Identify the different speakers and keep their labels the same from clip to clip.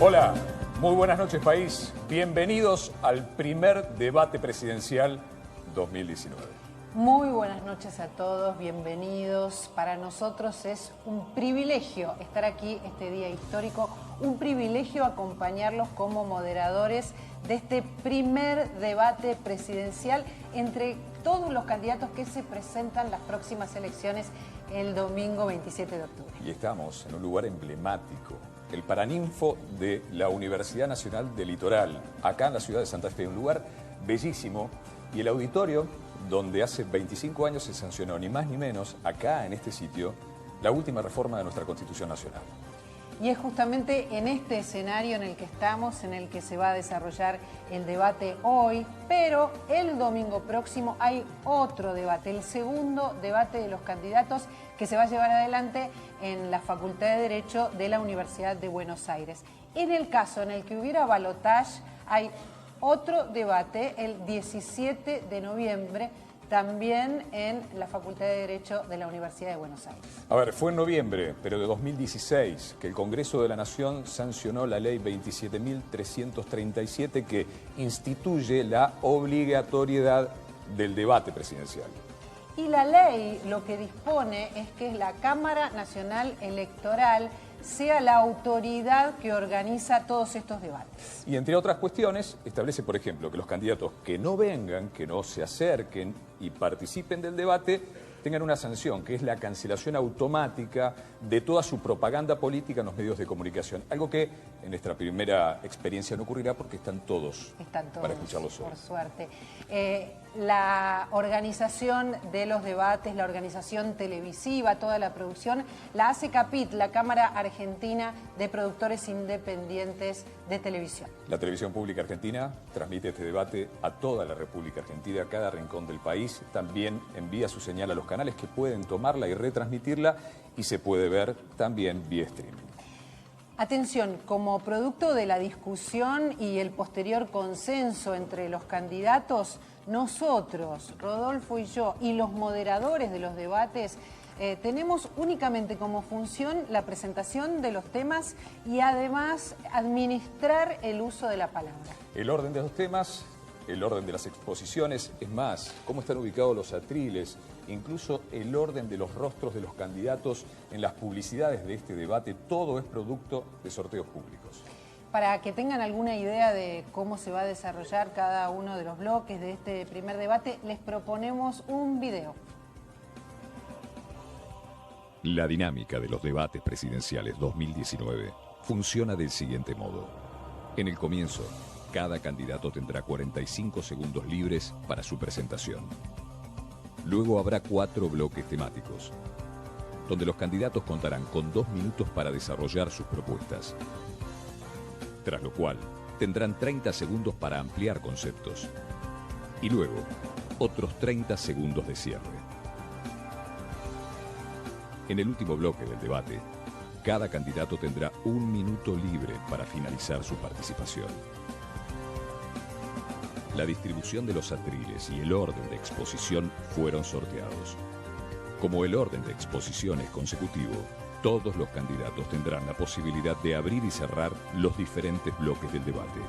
Speaker 1: Hola, muy buenas noches país. Bienvenidos al primer debate presidencial 2019.
Speaker 2: Muy buenas noches a todos, bienvenidos. Para nosotros es un privilegio estar aquí este día histórico, un privilegio acompañarlos como moderadores de este primer debate presidencial entre todos los candidatos que se presentan las próximas elecciones el domingo 27 de octubre.
Speaker 1: Y estamos en un lugar emblemático, el Paraninfo de la Universidad Nacional del Litoral, acá en la ciudad de Santa Fe, un lugar bellísimo, y el auditorio donde hace 25 años se sancionó, ni más ni menos, acá en este sitio, la última reforma de nuestra Constitución Nacional.
Speaker 2: Y es justamente en este escenario en el que estamos, en el que se va a desarrollar el debate hoy, pero el domingo próximo hay otro debate, el segundo debate de los candidatos que se va a llevar adelante en la Facultad de Derecho de la Universidad de Buenos Aires. En el caso en el que hubiera balotaje, hay otro debate el 17 de noviembre, también en la Facultad de Derecho de la Universidad de Buenos Aires.
Speaker 1: A ver, fue en noviembre, pero de 2016, que el Congreso de la Nación sancionó la ley 27.337 que instituye la obligatoriedad del debate presidencial.
Speaker 2: Y la ley lo que dispone es que la Cámara Nacional Electoral sea la autoridad que organiza todos estos debates.
Speaker 1: Y entre otras cuestiones, establece, por ejemplo, que los candidatos que no vengan, que no se acerquen y participen del debate, tengan una sanción, que es la cancelación automática de toda su propaganda política en los medios de comunicación. Algo que en nuestra primera experiencia no ocurrirá porque están todos para escucharlos hoy.
Speaker 2: Por suerte. La organización de los debates, la organización televisiva, toda la producción, la hace CAPIT, la Cámara Argentina de Productores Independientes de Televisión.
Speaker 1: La televisión pública argentina transmite este debate a toda la República Argentina, a cada rincón del país. También envía su señal a los canales que pueden tomarla y retransmitirla, y se puede ver también vía streaming.
Speaker 2: Atención, como producto de la discusión y el posterior consenso entre los candidatos, nosotros, Rodolfo y yo, y los moderadores de los debates, tenemos únicamente como función la presentación de los temas y además administrar el uso de la palabra.
Speaker 1: El orden de los temas, el orden de las exposiciones, es más, cómo están ubicados los atriles, incluso el orden de los rostros de los candidatos en las publicidades de este debate, todo es producto de sorteos públicos.
Speaker 2: Para que tengan alguna idea de cómo se va a desarrollar cada uno de los bloques de este primer debate, les proponemos un video.
Speaker 3: La dinámica de los debates presidenciales 2019 funciona del siguiente modo. En el comienzo, cada candidato tendrá 45 segundos libres para su presentación. Luego habrá 4 bloques temáticos, donde los candidatos contarán con 2 minutos para desarrollar sus propuestas. Tras lo cual, tendrán 30 segundos para ampliar conceptos. Y luego, otros 30 segundos de cierre. En el último bloque del debate, cada candidato tendrá 1 minuto libre para finalizar su participación. La distribución de los atriles y el orden de exposición fueron sorteados. Como el orden de exposición es consecutivo, todos los candidatos tendrán la posibilidad de abrir y cerrar los diferentes bloques del debate.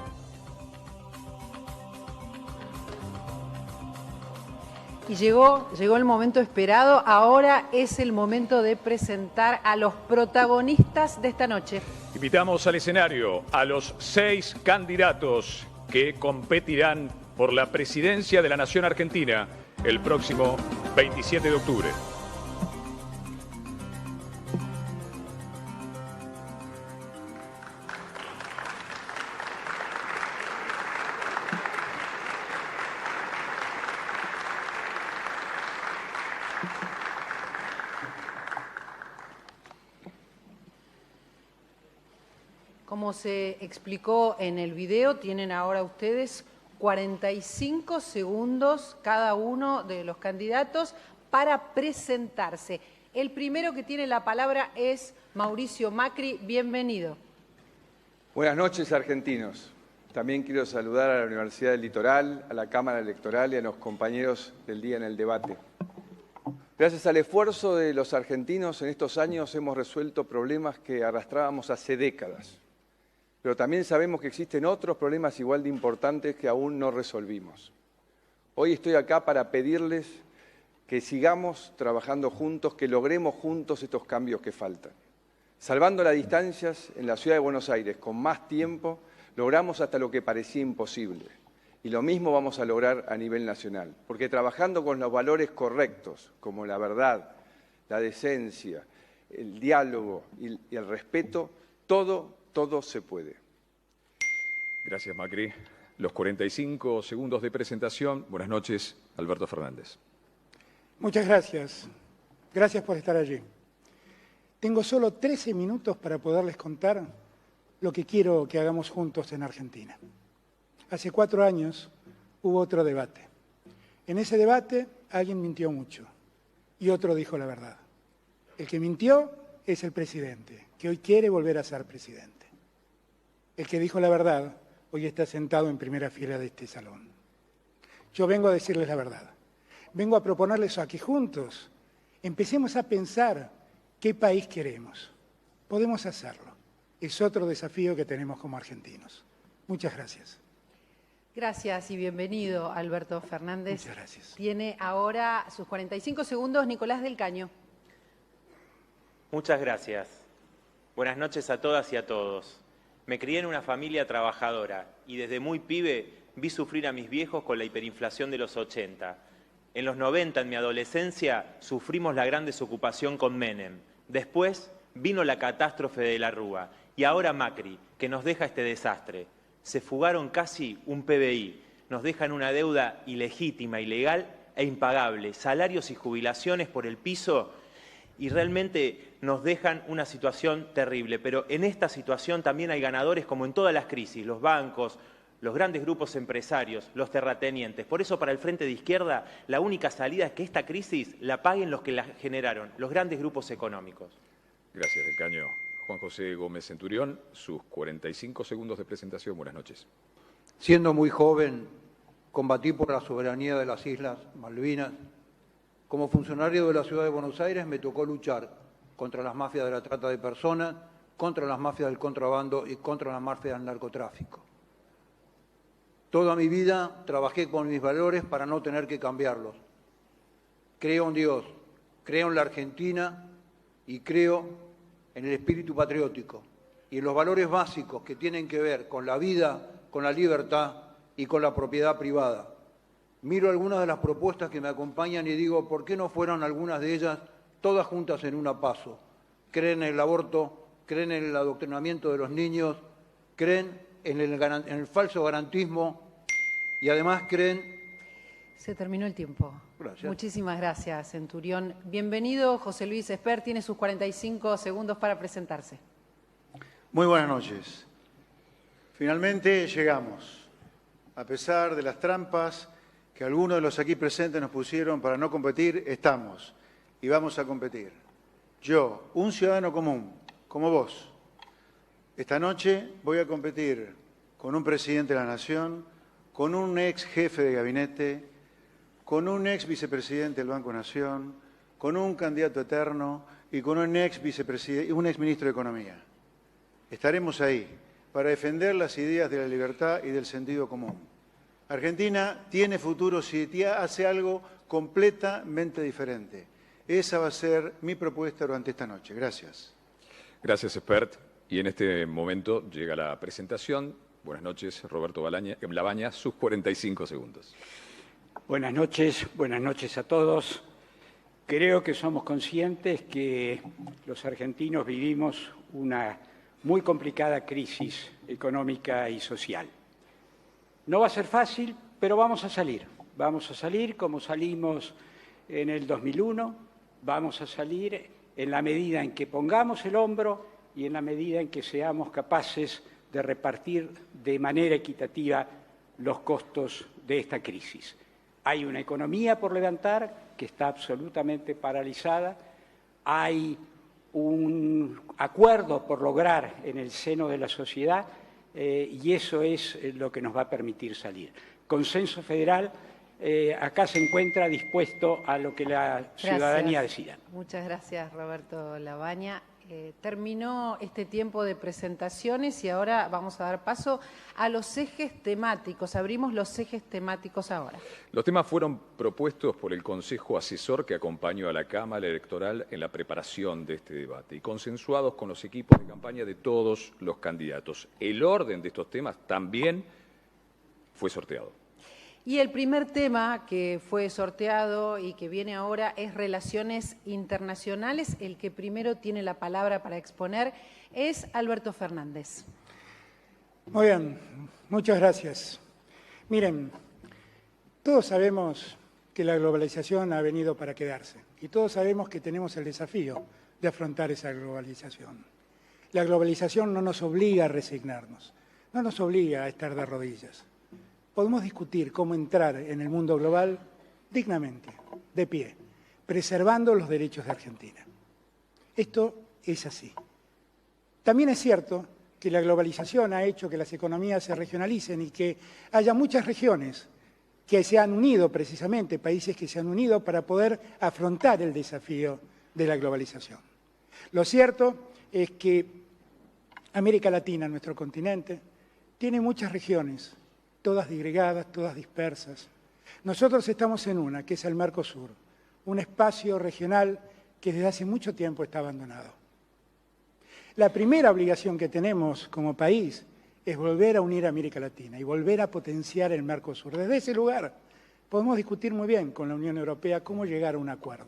Speaker 2: Y llegó el momento esperado. Ahora es el momento de presentar a los protagonistas de esta noche.
Speaker 1: Invitamos al escenario a los 6 candidatos que competirán por la presidencia de la Nación Argentina el próximo 27 de octubre.
Speaker 2: Como se explicó en el video, tienen ahora ustedes 45 segundos cada uno de los candidatos para presentarse. El primero que tiene la palabra es Mauricio Macri. Bienvenido.
Speaker 4: Buenas noches, argentinos. También quiero saludar a la Universidad del Litoral, a la Cámara Electoral y a los compañeros del día en el debate. Gracias al esfuerzo de los argentinos, en estos años hemos resuelto problemas que arrastrábamos hace décadas. pero también sabemos que existen otros problemas igual de importantes que aún no resolvimos. Hoy estoy acá para pedirles que sigamos trabajando juntos, que logremos juntos estos cambios que faltan. Salvando las distancias en la ciudad de Buenos Aires con más tiempo, logramos hasta lo que parecía imposible. Y lo mismo vamos a lograr a nivel nacional, porque trabajando con los valores correctos, como la verdad, la decencia, el diálogo y el respeto, todo se puede.
Speaker 1: Gracias, Macri. Los 45 segundos de presentación. Buenas noches, Alberto Fernández.
Speaker 5: Muchas gracias. Gracias por estar allí. Tengo solo 13 minutos para poderles contar lo que quiero que hagamos juntos en Argentina. Hace 4 años hubo otro debate. En ese debate alguien mintió mucho y otro dijo la verdad. El que mintió es el presidente, que hoy quiere volver a ser presidente. El que dijo la verdad hoy está sentado en primera fila de este salón. Yo vengo a decirles la verdad. Vengo a proponerles a que juntos empecemos a pensar qué país queremos. Podemos hacerlo. Es otro desafío que tenemos como argentinos. Muchas gracias.
Speaker 2: Gracias y bienvenido, Alberto Fernández.
Speaker 5: Muchas gracias.
Speaker 2: Tiene ahora sus 45 segundos Nicolás del Caño.
Speaker 6: Muchas gracias. Buenas noches a todas y a todos. Me crié en una familia trabajadora y desde muy pibe vi sufrir a mis viejos con la hiperinflación de los 80. En los 90, en mi adolescencia, sufrimos la gran desocupación con Menem. Después vino la catástrofe de la Rúa y ahora Macri, que nos deja este desastre. Se fugaron casi un PBI, nos dejan una deuda ilegítima, ilegal e impagable, salarios y jubilaciones por el piso y realmente nos dejan una situación terrible. Pero en esta situación también hay ganadores como en todas las crisis, los bancos, los grandes grupos empresarios, los terratenientes. Por eso para el Frente de Izquierda la única salida es que esta crisis la paguen los que la generaron, los grandes grupos económicos.
Speaker 1: Gracias, del Caño. Juan José Gómez Centurión, sus 45 segundos de presentación. Buenas noches.
Speaker 7: Siendo muy joven, combatí por la soberanía de las Islas Malvinas. Como funcionario de la Ciudad de Buenos Aires me tocó luchar contra las mafias de la trata de personas, contra las mafias del contrabando y contra las mafias del narcotráfico. Toda mi vida trabajé con mis valores para no tener que cambiarlos. Creo en Dios, creo en la Argentina y creo en el espíritu patriótico y en los valores básicos que tienen que ver con la vida, con la libertad y con la propiedad privada. Miro algunas de las propuestas que me acompañan y digo, ¿por qué no fueron algunas de ellas todas juntas en una paso? Creen en el aborto, creen en el adoctrinamiento de los niños, creen en el falso garantismo y además creen...
Speaker 2: Se terminó el tiempo.
Speaker 7: Gracias.
Speaker 2: Muchísimas gracias, Centurión. Bienvenido, José Luis Espert. Tiene sus 45 segundos para presentarse.
Speaker 8: Muy buenas noches. Finalmente llegamos. A pesar de las trampas que algunos de los aquí presentes nos pusieron para no competir, estamos y vamos a competir. Yo, un ciudadano común, como vos, esta noche voy a competir con un presidente de la Nación, con un ex jefe de gabinete, con un ex vicepresidente del Banco Nación, con un candidato eterno y con un ex ministro de Economía. Estaremos ahí para defender las ideas de la libertad y del sentido común. Argentina tiene futuro si hace algo completamente diferente. Esa va a ser mi propuesta durante esta noche. Gracias.
Speaker 1: Gracias, Espert. Y en este momento llega la presentación. Buenas noches, Roberto Labaña, sus 45 segundos.
Speaker 9: Buenas noches a todos. Creo que somos conscientes que los argentinos vivimos una muy complicada crisis económica y social. No va a ser fácil, pero vamos a salir. Vamos a salir como salimos en el 2001, vamos a salir en la medida en que pongamos el hombro y en la medida en que seamos capaces de repartir de manera equitativa los costos de esta crisis. Hay una economía por levantar que está absolutamente paralizada, hay un acuerdo por lograr en el seno de la sociedad y eso es lo que nos va a permitir salir. Consenso federal, acá se encuentra dispuesto a lo que la ciudadanía decida.
Speaker 2: Muchas gracias, Roberto Labaña. terminó este tiempo de presentaciones y ahora vamos a dar paso a los ejes temáticos. Abrimos los ejes temáticos ahora.
Speaker 1: Los temas fueron propuestos por el Consejo Asesor que acompañó a la Cámara Electoral en la preparación de este debate y consensuados con los equipos de campaña de todos los candidatos. El orden de estos temas también fue sorteado.
Speaker 2: Y el primer tema que fue sorteado y que viene ahora es Relaciones Internacionales. El que primero tiene la palabra para exponer es Alberto Fernández.
Speaker 5: Muy bien, muchas gracias. Miren, todos sabemos que la globalización ha venido para quedarse y todos sabemos que tenemos el desafío de afrontar esa globalización. La globalización no nos obliga a resignarnos, no nos obliga a estar de rodillas. Podemos discutir cómo entrar en el mundo global dignamente, de pie, preservando los derechos de Argentina. Esto es así. También es cierto que la globalización ha hecho que las economías se regionalicen y que haya muchas regiones que se han unido precisamente, países que se han unido para poder afrontar el desafío de la globalización. Lo cierto es que América Latina, nuestro continente, tiene muchas regiones, todas disgregadas, todas dispersas. Nosotros estamos en una, que es el Mercosur, un espacio regional que desde hace mucho tiempo está abandonado. La primera obligación que tenemos como país es volver a unir a América Latina y volver a potenciar el Mercosur. Desde ese lugar podemos discutir muy bien con la Unión Europea cómo llegar a un acuerdo.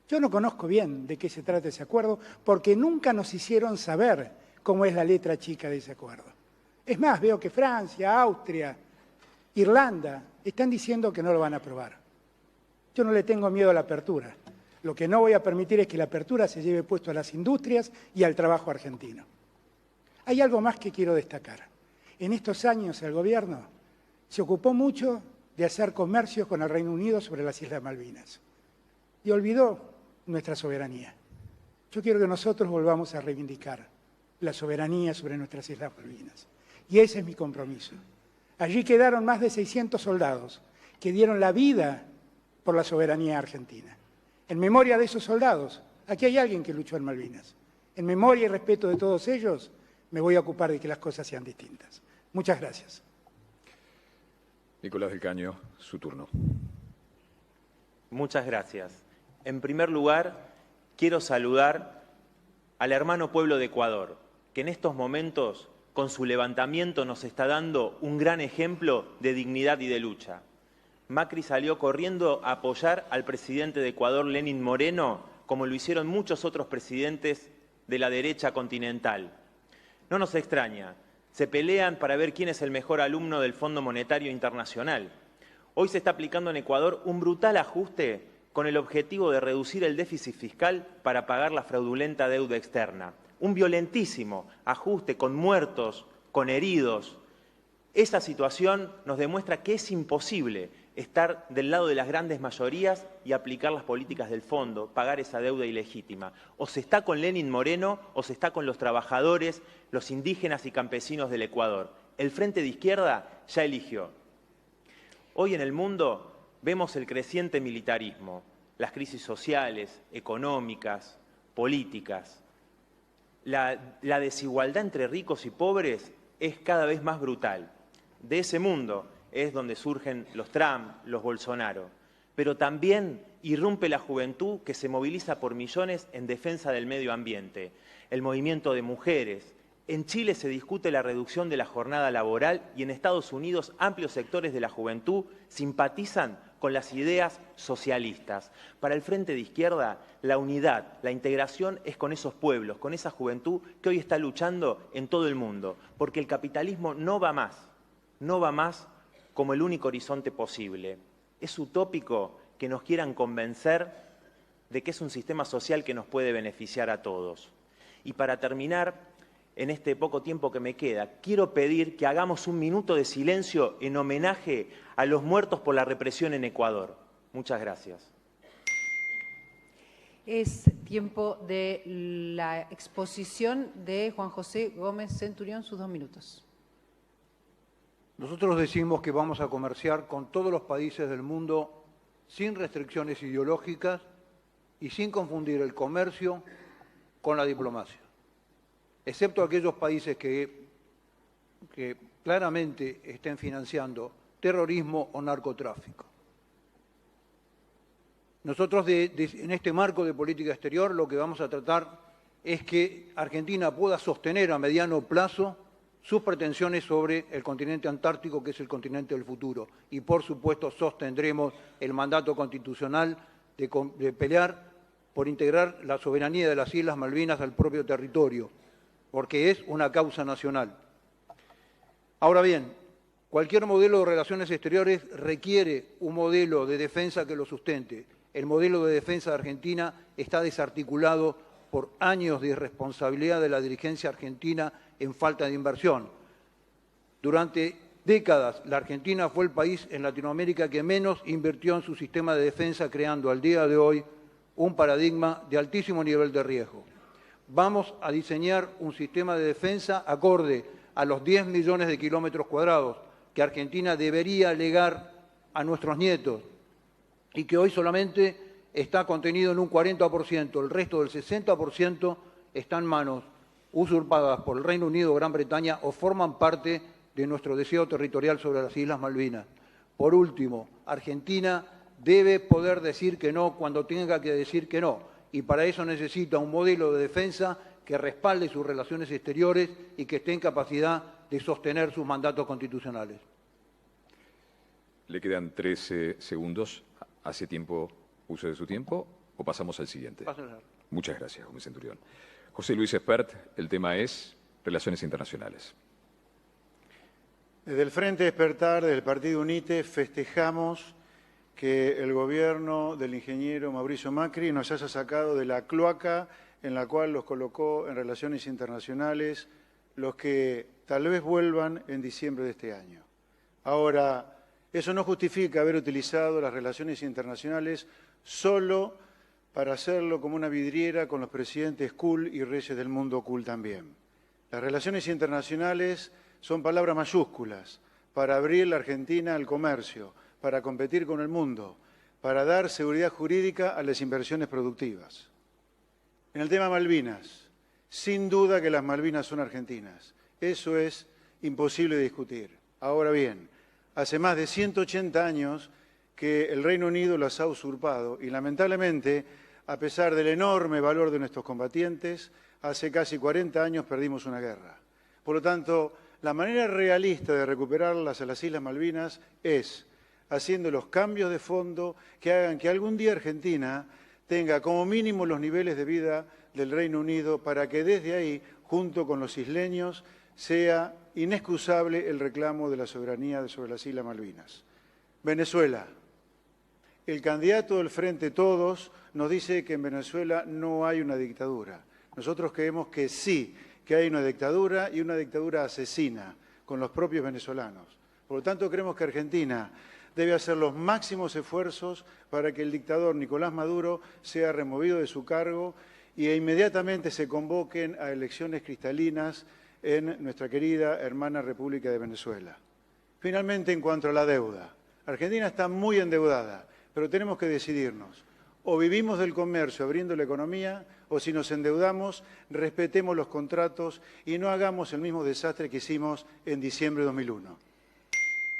Speaker 5: Yo no conozco bien de qué se trata ese acuerdo porque nunca nos hicieron saber cómo es la letra chica de ese acuerdo. Es más, veo que Francia, Austria, Irlanda están diciendo que no lo van a aprobar. Yo no le tengo miedo a la apertura. Lo que no voy a permitir es que la apertura se lleve puesto a las industrias y al trabajo argentino. Hay algo más que quiero destacar. En estos años el gobierno se ocupó mucho de hacer comercio con el Reino Unido sobre las Islas Malvinas y olvidó nuestra soberanía. Yo quiero que nosotros volvamos a reivindicar la soberanía sobre nuestras Islas Malvinas. Y ese es mi compromiso. Allí quedaron más de 600 soldados que dieron la vida por la soberanía argentina. En memoria de esos soldados, aquí hay alguien que luchó en Malvinas. En memoria y respeto de todos ellos, me voy a ocupar de que las cosas sean distintas. Muchas gracias.
Speaker 1: Nicolás del Caño, su turno.
Speaker 6: Muchas gracias. En primer lugar, quiero saludar al hermano pueblo de Ecuador, que en estos momentos, con su levantamiento, nos está dando un gran ejemplo de dignidad y de lucha. Macri salió corriendo a apoyar al presidente de Ecuador, Lenín Moreno, como lo hicieron muchos otros presidentes de la derecha continental. No nos extraña, se pelean para ver quién es el mejor alumno del Fondo Monetario Internacional. Hoy se está aplicando en Ecuador un brutal ajuste con el objetivo de reducir el déficit fiscal para pagar la fraudulenta deuda externa. Un violentísimo ajuste con muertos, con heridos. Esa situación nos demuestra que es imposible estar del lado de las grandes mayorías y aplicar las políticas del fondo, pagar esa deuda ilegítima. O se está con Lenín Moreno o se está con los trabajadores, los indígenas y campesinos del Ecuador. El Frente de Izquierda ya eligió. Hoy en el mundo vemos el creciente militarismo, las crisis sociales, económicas, políticas. La desigualdad entre ricos y pobres es cada vez más brutal. De ese mundo es donde surgen los Trump, los Bolsonaro. Pero también irrumpe la juventud que se moviliza por millones en defensa del medio ambiente, el movimiento de mujeres. En Chile se discute la reducción de la jornada laboral y en Estados Unidos amplios sectores de la juventud simpatizan con las ideas socialistas. Para el Frente de Izquierda, la unidad, la integración es con esos pueblos, con esa juventud que hoy está luchando en todo el mundo, porque el capitalismo no va más como el único horizonte posible. Es utópico que nos quieran convencer de que es un sistema social que nos puede beneficiar a todos. Y para terminar, en este poco tiempo que me queda, quiero pedir que hagamos un minuto de silencio en homenaje a los muertos por la represión en Ecuador. Muchas gracias.
Speaker 2: Es tiempo de la exposición de Juan José Gómez Centurión, sus 2 minutos.
Speaker 7: Nosotros decimos que vamos a comerciar con todos los países del mundo sin restricciones ideológicas y sin confundir el comercio con la diplomacia, excepto aquellos países que claramente estén financiando terrorismo o narcotráfico. Nosotros en este marco de política exterior lo que vamos a tratar es que Argentina pueda sostener a mediano plazo sus pretensiones sobre el continente antártico, que es el continente del futuro. Y, por supuesto, sostendremos el mandato constitucional de pelear por integrar la soberanía de las Islas Malvinas al propio territorio, porque es una causa nacional. Ahora bien, cualquier modelo de relaciones exteriores requiere un modelo de defensa que lo sustente. El modelo de defensa de Argentina está desarticulado por años de irresponsabilidad de la dirigencia argentina en falta de inversión. Durante décadas, la Argentina fue el país en Latinoamérica que menos invirtió en su sistema de defensa, creando al día de hoy un paradigma de altísimo nivel de riesgo. Vamos a diseñar un sistema de defensa acorde a los 10 millones de kilómetros cuadrados que Argentina debería legar a nuestros nietos y que hoy solamente está contenido en un 40%, el resto del 60% está en manos usurpadas por el Reino Unido o Gran Bretaña o forman parte de nuestro deseo territorial sobre las Islas Malvinas. Por último, Argentina debe poder decir que no cuando tenga que decir que no, y para eso necesita un modelo de defensa que respalde sus relaciones exteriores y que esté en capacidad de sostener sus mandatos constitucionales.
Speaker 3: Le quedan 13 segundos. ¿Hace tiempo uso de su tiempo o pasamos al siguiente?
Speaker 7: Pásenla.
Speaker 3: Muchas gracias, joven centurión. José Luis Espert, el tema es Relaciones Internacionales.
Speaker 8: Desde el Frente Despertar, del Partido UNITE, festejamos que el gobierno del ingeniero Mauricio Macri nos haya sacado de la cloaca en la cual los colocó en Relaciones Internacionales, los que tal vez vuelvan en diciembre de este año. Ahora, eso no justifica haber utilizado las relaciones internacionales solo para hacerlo como una vidriera con los presidentes cool y reyes del mundo cool también. Las relaciones internacionales son palabras mayúsculas para abrir la Argentina al comercio, para competir con el mundo, para dar seguridad jurídica a las inversiones productivas. En el tema Malvinas, sin duda que las Malvinas son argentinas. Eso es imposible de discutir. Ahora bien, hace más de 180 años que el Reino Unido las ha usurpado y lamentablemente, a pesar del enorme valor de nuestros combatientes, hace casi 40 años perdimos una guerra. Por lo tanto, la manera realista de recuperarlas a las Islas Malvinas es haciendo los cambios de fondo que hagan que algún día Argentina tenga como mínimo los niveles de vida del Reino Unido para que desde ahí, junto con los isleños, sea inexcusable el reclamo de la soberanía sobre las Islas Malvinas. Venezuela. El candidato del Frente Todos nos dice que en Venezuela no hay una dictadura. Nosotros creemos que sí, que hay una dictadura y una dictadura asesina con los propios venezolanos. Por lo tanto, creemos que Argentina debe hacer los máximos esfuerzos para que el dictador Nicolás Maduro sea removido de su cargo e inmediatamente se convoquen a elecciones cristalinas en nuestra querida hermana República de Venezuela. Finalmente, en cuanto a la deuda, Argentina está muy endeudada, pero tenemos que decidirnos. O vivimos del comercio abriendo la economía, o si nos endeudamos, respetemos los contratos y no hagamos el mismo desastre que hicimos en diciembre de 2001.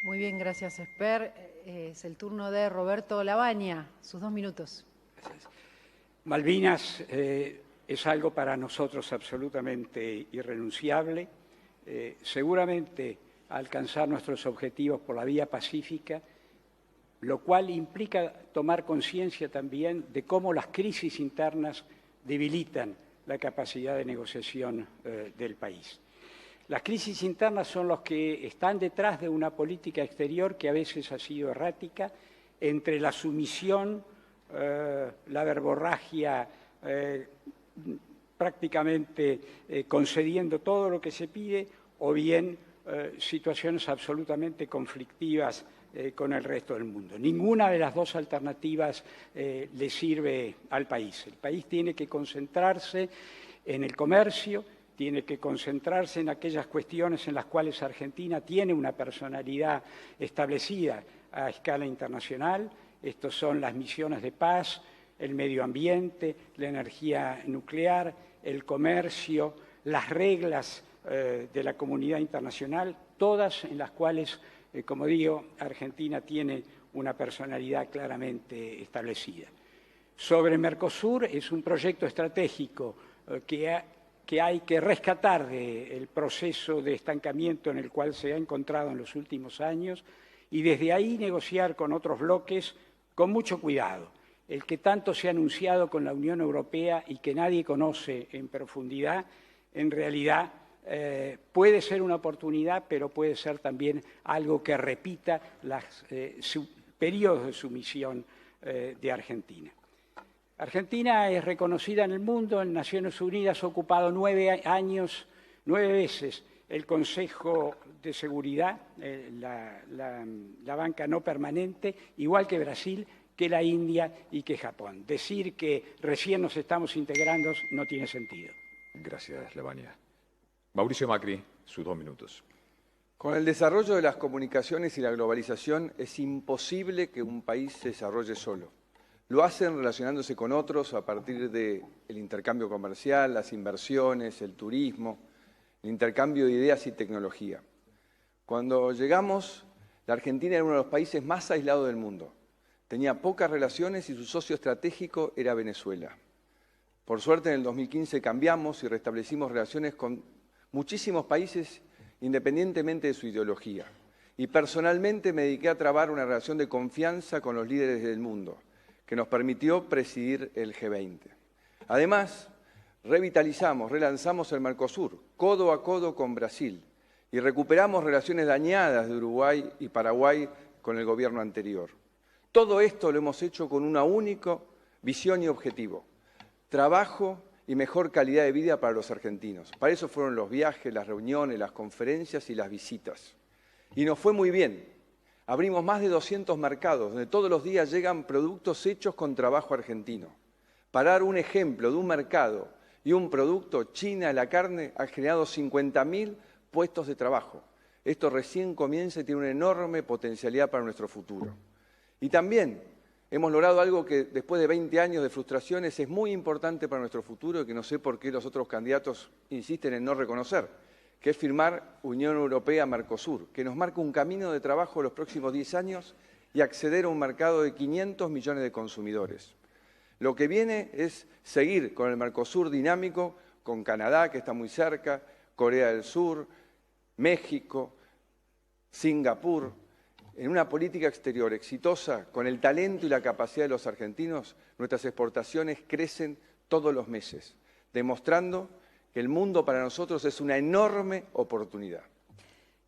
Speaker 2: Muy bien, gracias, Esper. Es el turno de Roberto Labaña. Sus 2 minutos.
Speaker 9: Gracias. Malvinas es algo para nosotros absolutamente irrenunciable. Seguramente alcanzar nuestros objetivos por la vía pacífica, lo cual implica tomar conciencia también de cómo las crisis internas debilitan la capacidad de negociación del país. Las crisis internas son los que están detrás de una política exterior que a veces ha sido errática, entre la sumisión, la verborragia, prácticamente concediendo todo lo que se pide, o bien situaciones absolutamente conflictivas con el resto del mundo. Ninguna de las dos alternativas le sirve al país. El país tiene que concentrarse en el comercio, tiene que concentrarse en aquellas cuestiones en las cuales Argentina tiene una personalidad establecida a escala internacional. Estos son las misiones de paz, el medio ambiente, la energía nuclear, el comercio, las reglas de la comunidad internacional, todas en las cuales, como digo, Argentina tiene una personalidad claramente establecida. Sobre Mercosur es un proyecto estratégico que hay que rescatar del proceso de estancamiento en el cual se ha encontrado en los últimos años y desde ahí negociar con otros bloques con mucho cuidado. El que tanto se ha anunciado con la Unión Europea y que nadie conoce en profundidad, en realidad puede ser una oportunidad, pero puede ser también algo que repita los periodos de sumisión de Argentina. Argentina es reconocida en el mundo, en Naciones Unidas ha ocupado 9 veces el Consejo de Seguridad, la banca no permanente, igual que Brasil, que la India y que Japón. Decir que recién nos estamos integrando no tiene sentido.
Speaker 1: Gracias, Lavagna. Mauricio Macri, sus 2 minutos.
Speaker 4: Con el desarrollo de las comunicaciones y la globalización es imposible que un país se desarrolle solo. Lo hacen relacionándose con otros a partir del intercambio comercial, las inversiones, el turismo, el intercambio de ideas y tecnología. Cuando llegamos, la Argentina era uno de los países más aislados del mundo. Tenía pocas relaciones y su socio estratégico era Venezuela. Por suerte, en el 2015 cambiamos y restablecimos relaciones con muchísimos países independientemente de su ideología. Y personalmente me dediqué a trabar una relación de confianza con los líderes del mundo, que nos permitió presidir el G20. Además, relanzamos el Mercosur, codo a codo con Brasil, y recuperamos relaciones dañadas de Uruguay y Paraguay con el gobierno anterior. Todo esto lo hemos hecho con una única visión y objetivo: trabajo y mejor calidad de vida para los argentinos. Para eso fueron los viajes, las reuniones, las conferencias y las visitas. Y nos fue muy bien. Abrimos más de 200 mercados, donde todos los días llegan productos hechos con trabajo argentino. Para dar un ejemplo de un mercado y un producto, China, la carne, ha generado 50.000 puestos de trabajo. Esto recién comienza y tiene una enorme potencialidad para nuestro futuro. Y también hemos logrado algo que después de 20 años de frustraciones es muy importante para nuestro futuro y que no sé por qué los otros candidatos insisten en no reconocer, que es firmar Unión Europea-Mercosur, que nos marca un camino de trabajo los próximos 10 años y acceder a un mercado de 500 millones de consumidores. Lo que viene es seguir con el Mercosur dinámico, con Canadá, que está muy cerca, Corea del Sur, México, Singapur. En una política exterior exitosa, con el talento y la capacidad de los argentinos, nuestras exportaciones crecen todos los meses, demostrando que el mundo para nosotros es una enorme oportunidad.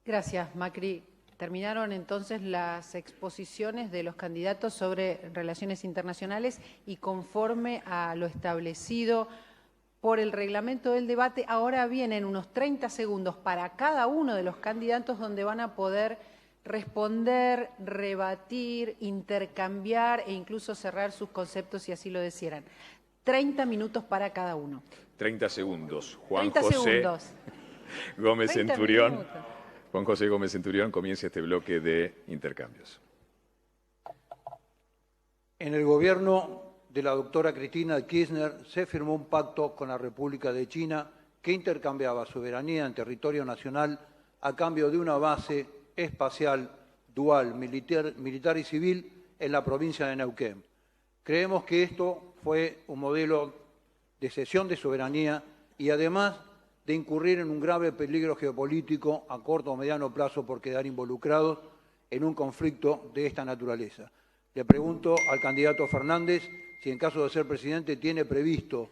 Speaker 2: Gracias, Macri. Terminaron entonces las exposiciones de los candidatos sobre relaciones internacionales y conforme a lo establecido por el reglamento del debate, ahora vienen unos 30 segundos para cada uno de los candidatos donde van a poder responder, rebatir, intercambiar e incluso cerrar sus conceptos si así lo desearan. 30 minutos para cada uno.
Speaker 1: 30 segundos.
Speaker 2: 30 segundos.
Speaker 1: Gómez
Speaker 2: 30
Speaker 1: Centurión.
Speaker 2: minutos.
Speaker 1: Juan José Gómez Centurión, comienza este bloque de intercambios.
Speaker 7: En el gobierno de la doctora Cristina Kirchner se firmó un pacto con la República de China que intercambiaba soberanía en territorio nacional a cambio de una base espacial dual, militar y civil en la provincia de Neuquén. Creemos que esto fue un modelo de cesión de soberanía y además de incurrir en un grave peligro geopolítico a corto o mediano plazo por quedar involucrados en un conflicto de esta naturaleza. Le pregunto al candidato Fernández si en caso de ser presidente tiene previsto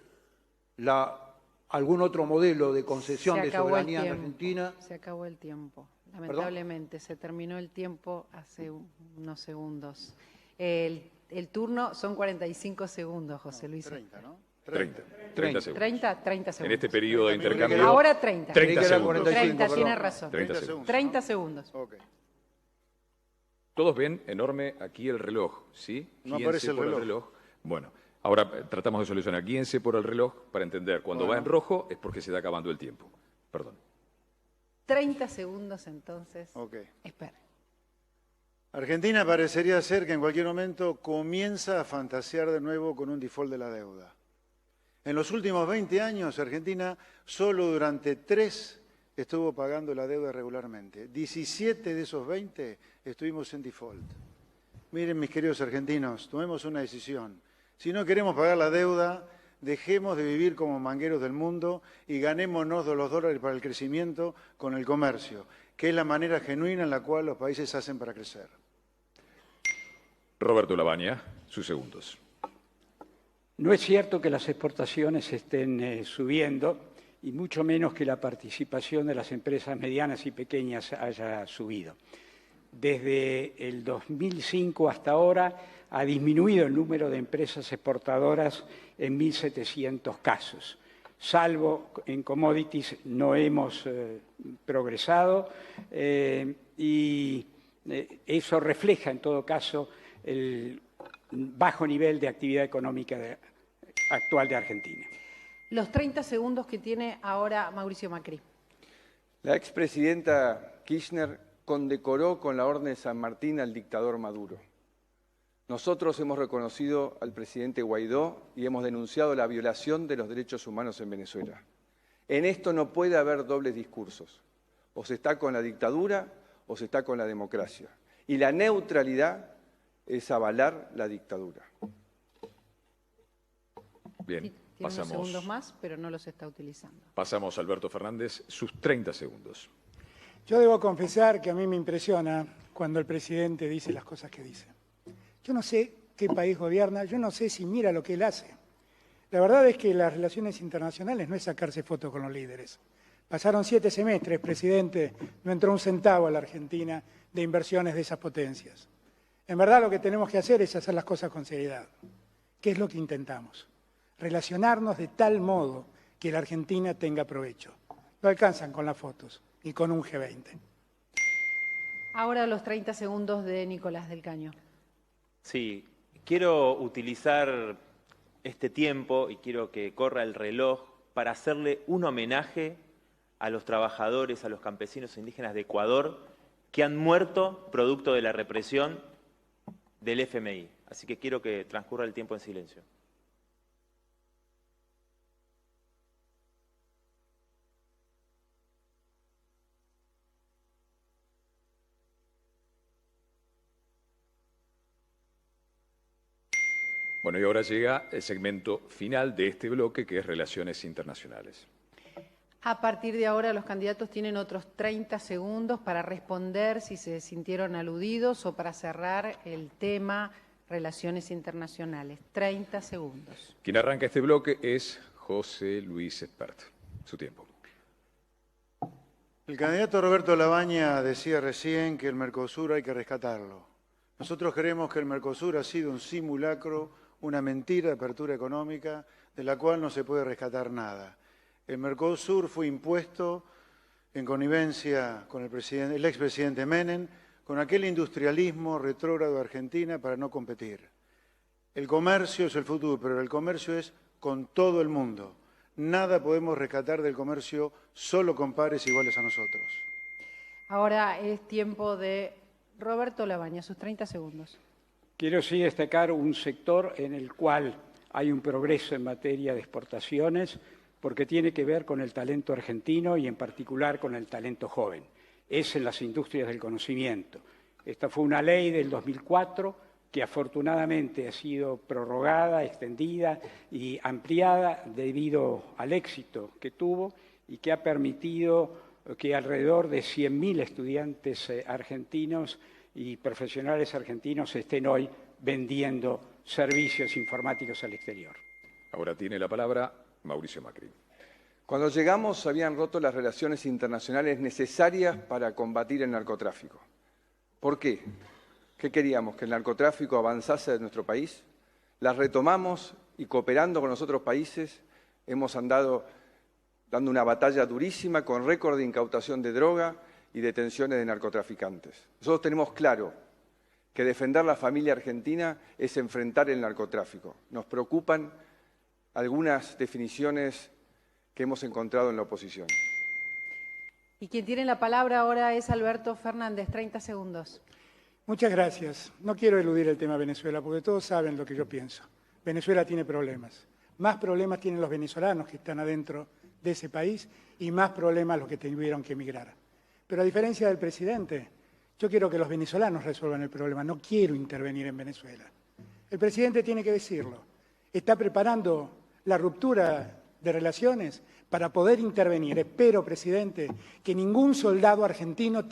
Speaker 7: algún otro modelo de concesión de soberanía en Argentina.
Speaker 2: Se acabó el tiempo. Lamentablemente, se terminó el tiempo hace unos segundos. El turno son 45 segundos, José Luis.
Speaker 1: 30, ¿no? 30 segundos.
Speaker 2: 30 segundos.
Speaker 1: En este periodo de intercambio.
Speaker 2: Ahora 30.
Speaker 1: 30 segundos.
Speaker 2: 30, tiene razón.
Speaker 1: 30 segundos.
Speaker 2: 30 segundos.
Speaker 8: Okay.
Speaker 1: Todos ven enorme aquí el reloj, ¿sí?
Speaker 8: No aparece el reloj.
Speaker 1: Bueno, ahora tratamos de solucionar. Guíense por el reloj para entender. Cuando va en rojo es porque se está acabando el tiempo. Perdón.
Speaker 2: 30 segundos entonces.
Speaker 8: Ok.
Speaker 2: Espera.
Speaker 8: Argentina parecería ser que en cualquier momento comienza a fantasear de nuevo con un default de la deuda. En los últimos 20 años, Argentina solo durante 3 estuvo pagando la deuda regularmente. 17 de esos 20 estuvimos en default. Miren, mis queridos argentinos, tomemos una decisión. Si no queremos pagar la deuda, dejemos de vivir como mangueros del mundo y ganémonos los dólares para el crecimiento con el comercio, que es la manera genuina en la cual los países hacen para crecer.
Speaker 1: Roberto Lavagna, sus segundos.
Speaker 9: No es cierto que las exportaciones estén subiendo y mucho menos que la participación de las empresas medianas y pequeñas haya subido. Desde el 2005 hasta ahora ha disminuido el número de empresas exportadoras en 1.700 casos. Salvo en commodities no hemos progresado y eso refleja en todo caso el bajo nivel de actividad económica actual de Argentina.
Speaker 2: Los 30 segundos que tiene ahora Mauricio Macri.
Speaker 4: La expresidenta Kirchner condecoró con la Orden de San Martín al dictador Maduro. Nosotros hemos reconocido al presidente Guaidó y hemos denunciado la violación de los derechos humanos en Venezuela. En esto no puede haber dobles discursos. O se está con la dictadura o se está con la democracia. Y la neutralidad es avalar la dictadura.
Speaker 1: Bien,
Speaker 2: Tiene
Speaker 1: pasamos.
Speaker 2: unos segundos más, pero no los está utilizando.
Speaker 1: Pasamos a Alberto Fernández, sus 30 segundos.
Speaker 5: Yo debo confesar que a mí me impresiona cuando el presidente dice las cosas que dice. Yo no sé qué país gobierna, yo no sé si mira lo que él hace. La verdad es que las relaciones internacionales no es sacarse fotos con los líderes. Pasaron 7 semestres, presidente, no entró un centavo a la Argentina de inversiones de esas potencias. En verdad lo que tenemos que hacer es hacer las cosas con seriedad. ¿Qué es lo que intentamos? Relacionarnos de tal modo que la Argentina tenga provecho. No alcanzan con las fotos, ni con un G20.
Speaker 2: Ahora los 30 segundos de Nicolás del Caño.
Speaker 6: Sí, quiero utilizar este tiempo y quiero que corra el reloj para hacerle un homenaje a los trabajadores, a los campesinos indígenas de Ecuador que han muerto producto de la represión del FMI. Así que quiero que transcurra el tiempo en silencio.
Speaker 1: Bueno, y ahora llega el segmento final de este bloque, que es Relaciones Internacionales.
Speaker 2: A partir de ahora los candidatos tienen otros 30 segundos para responder si se sintieron aludidos o para cerrar el tema Relaciones Internacionales. 30 segundos.
Speaker 1: Quien arranca este bloque es José Luis Espert. Su tiempo.
Speaker 8: El candidato Roberto Lavagna decía recién que el Mercosur hay que rescatarlo. Nosotros creemos que el Mercosur ha sido un simulacro, una mentira de apertura económica de la cual no se puede rescatar nada. El Mercosur fue impuesto en connivencia con el expresidente Menem, con aquel industrialismo retrógrado de Argentina para no competir. El comercio es el futuro, pero el comercio es con todo el mundo. Nada podemos rescatar del comercio solo con pares iguales a nosotros.
Speaker 2: Ahora es tiempo de Roberto Lavagna, sus 30 segundos.
Speaker 9: Quiero sí destacar un sector en el cual hay un progreso en materia de exportaciones porque tiene que ver con el talento argentino y en particular con el talento joven. Es en las industrias del conocimiento. Esta fue una ley del 2004 que afortunadamente ha sido prorrogada, extendida y ampliada debido al éxito que tuvo y que ha permitido que alrededor de 100.000 estudiantes argentinos y profesionales argentinos estén hoy vendiendo servicios informáticos al exterior.
Speaker 1: Ahora tiene la palabra Mauricio Macri.
Speaker 4: Cuando llegamos se habían roto las relaciones internacionales necesarias para combatir el narcotráfico. ¿Por qué? ¿Qué queríamos? ¿Que el narcotráfico avanzase de nuestro país? Las retomamos y cooperando con los otros países hemos andado dando una batalla durísima con récord de incautación de droga y detenciones de narcotraficantes. Nosotros tenemos claro que defender la familia argentina es enfrentar el narcotráfico. Nos preocupan algunas definiciones que hemos encontrado en la oposición.
Speaker 2: Y quien tiene la palabra ahora es Alberto Fernández, 30 segundos.
Speaker 5: Muchas gracias. No quiero eludir el tema Venezuela, porque todos saben lo que yo pienso. Venezuela tiene problemas. más problemas tienen los venezolanos que están adentro de ese país y más problemas los que tuvieron que emigrar. Pero a diferencia del presidente, yo quiero que los venezolanos resuelvan el problema, no quiero intervenir en Venezuela. El presidente tiene que decirlo. Está preparando la ruptura de relaciones para poder intervenir. Espero, presidente, que ningún soldado argentino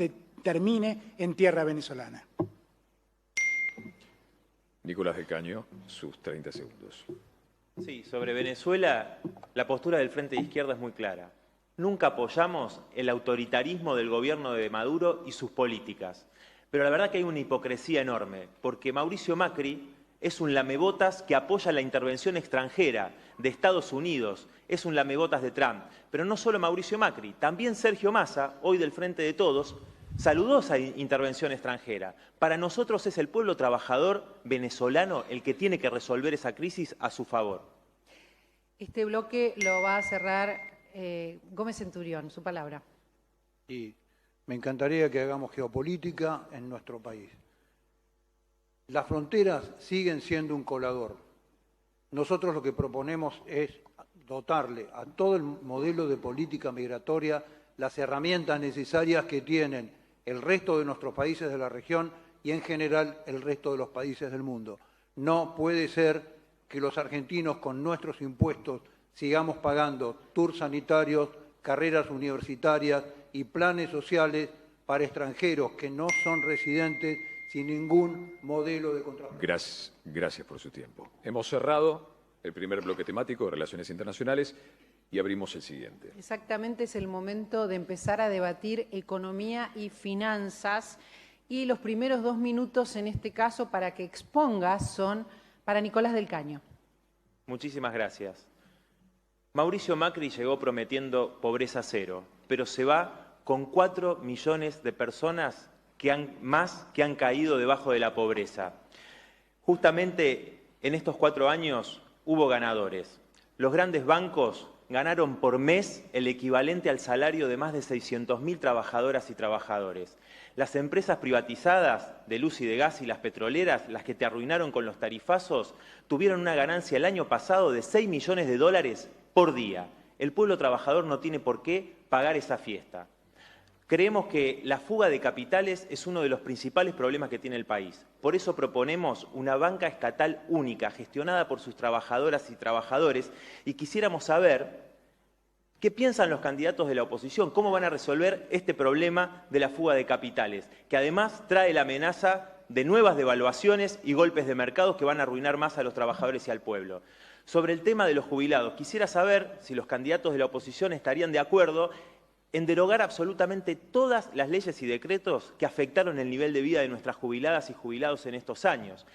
Speaker 5: termine en tierra venezolana.
Speaker 1: Nicolás del Caño, sus 30 segundos.
Speaker 6: Sí, sobre Venezuela, la postura del Frente de Izquierda es muy clara. Nunca apoyamos el autoritarismo del gobierno de Maduro y sus políticas. Pero la verdad que hay una hipocresía enorme, porque Mauricio Macri es un lamebotas que apoya la intervención extranjera de Estados Unidos, es un lamebotas de Trump. Pero no solo Mauricio Macri, también Sergio Massa, hoy del Frente de Todos, saludó esa intervención extranjera. Para nosotros es el pueblo trabajador venezolano el que tiene que resolver esa crisis a su favor.
Speaker 2: Este bloque lo va a cerrar Gómez Centurión, su palabra.
Speaker 7: Y me encantaría que hagamos geopolítica en nuestro país. Las fronteras siguen siendo un colador. Nosotros lo que proponemos es dotarle a todo el modelo de política migratoria las herramientas necesarias que tienen el resto de nuestros países de la región y en general el resto de los países del mundo. No puede ser que los argentinos con nuestros impuestos sigamos pagando tours sanitarios, carreras universitarias y planes sociales para extranjeros que no son residentes sin ningún modelo de contratación.
Speaker 1: Gracias por su tiempo. Hemos cerrado el primer bloque temático de Relaciones Internacionales y abrimos el siguiente.
Speaker 2: Exactamente, es el momento de empezar a debatir economía y finanzas. Y los primeros 2 minutos en este caso para que expongas son para Nicolás del Caño.
Speaker 6: Muchísimas gracias. Mauricio Macri llegó prometiendo pobreza cero, pero se va con 4 millones de personas que han caído debajo de la pobreza. Justamente en estos 4 años hubo ganadores. Los grandes bancos ganaron por mes el equivalente al salario de más de 600.000 trabajadoras y trabajadores. Las empresas privatizadas de luz y de gas y las petroleras, las que te arruinaron con los tarifazos, tuvieron una ganancia el año pasado de 6 millones de dólares por día. El pueblo trabajador no tiene por qué pagar esa fiesta. Creemos que la fuga de capitales es uno de los principales problemas que tiene el país. Por eso proponemos una banca estatal única, gestionada por sus trabajadoras y trabajadores, y quisiéramos saber qué piensan los candidatos de la oposición, cómo van a resolver este problema de la fuga de capitales, que además trae la amenaza de nuevas devaluaciones y golpes de mercados que van a arruinar más a los trabajadores y al pueblo. Sobre el tema de los jubilados, quisiera saber si los candidatos de la oposición estarían de acuerdo en derogar absolutamente todas las leyes y decretos que afectaron el nivel de vida de nuestras jubiladas y jubilados en estos años.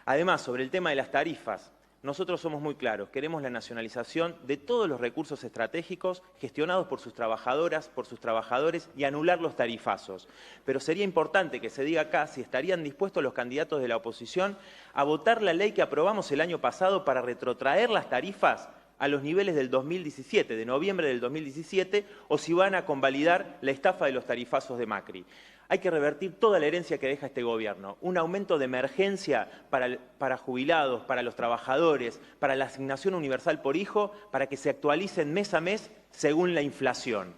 Speaker 6: Además, sobre el tema de las tarifas, nosotros somos muy claros, queremos la nacionalización de todos los recursos estratégicos gestionados por sus trabajadoras, por sus trabajadores y anular los tarifazos. Pero sería importante que se diga acá si estarían dispuestos los candidatos de la oposición a votar la ley que aprobamos el año pasado para retrotraer las tarifas a los niveles del 2017, de noviembre del 2017, o si van a convalidar la estafa de los tarifazos de Macri. Hay que revertir toda la herencia que deja este gobierno. Un aumento de emergencia para jubilados, para los trabajadores, para la asignación universal por hijo, para que se actualicen mes a mes según la inflación.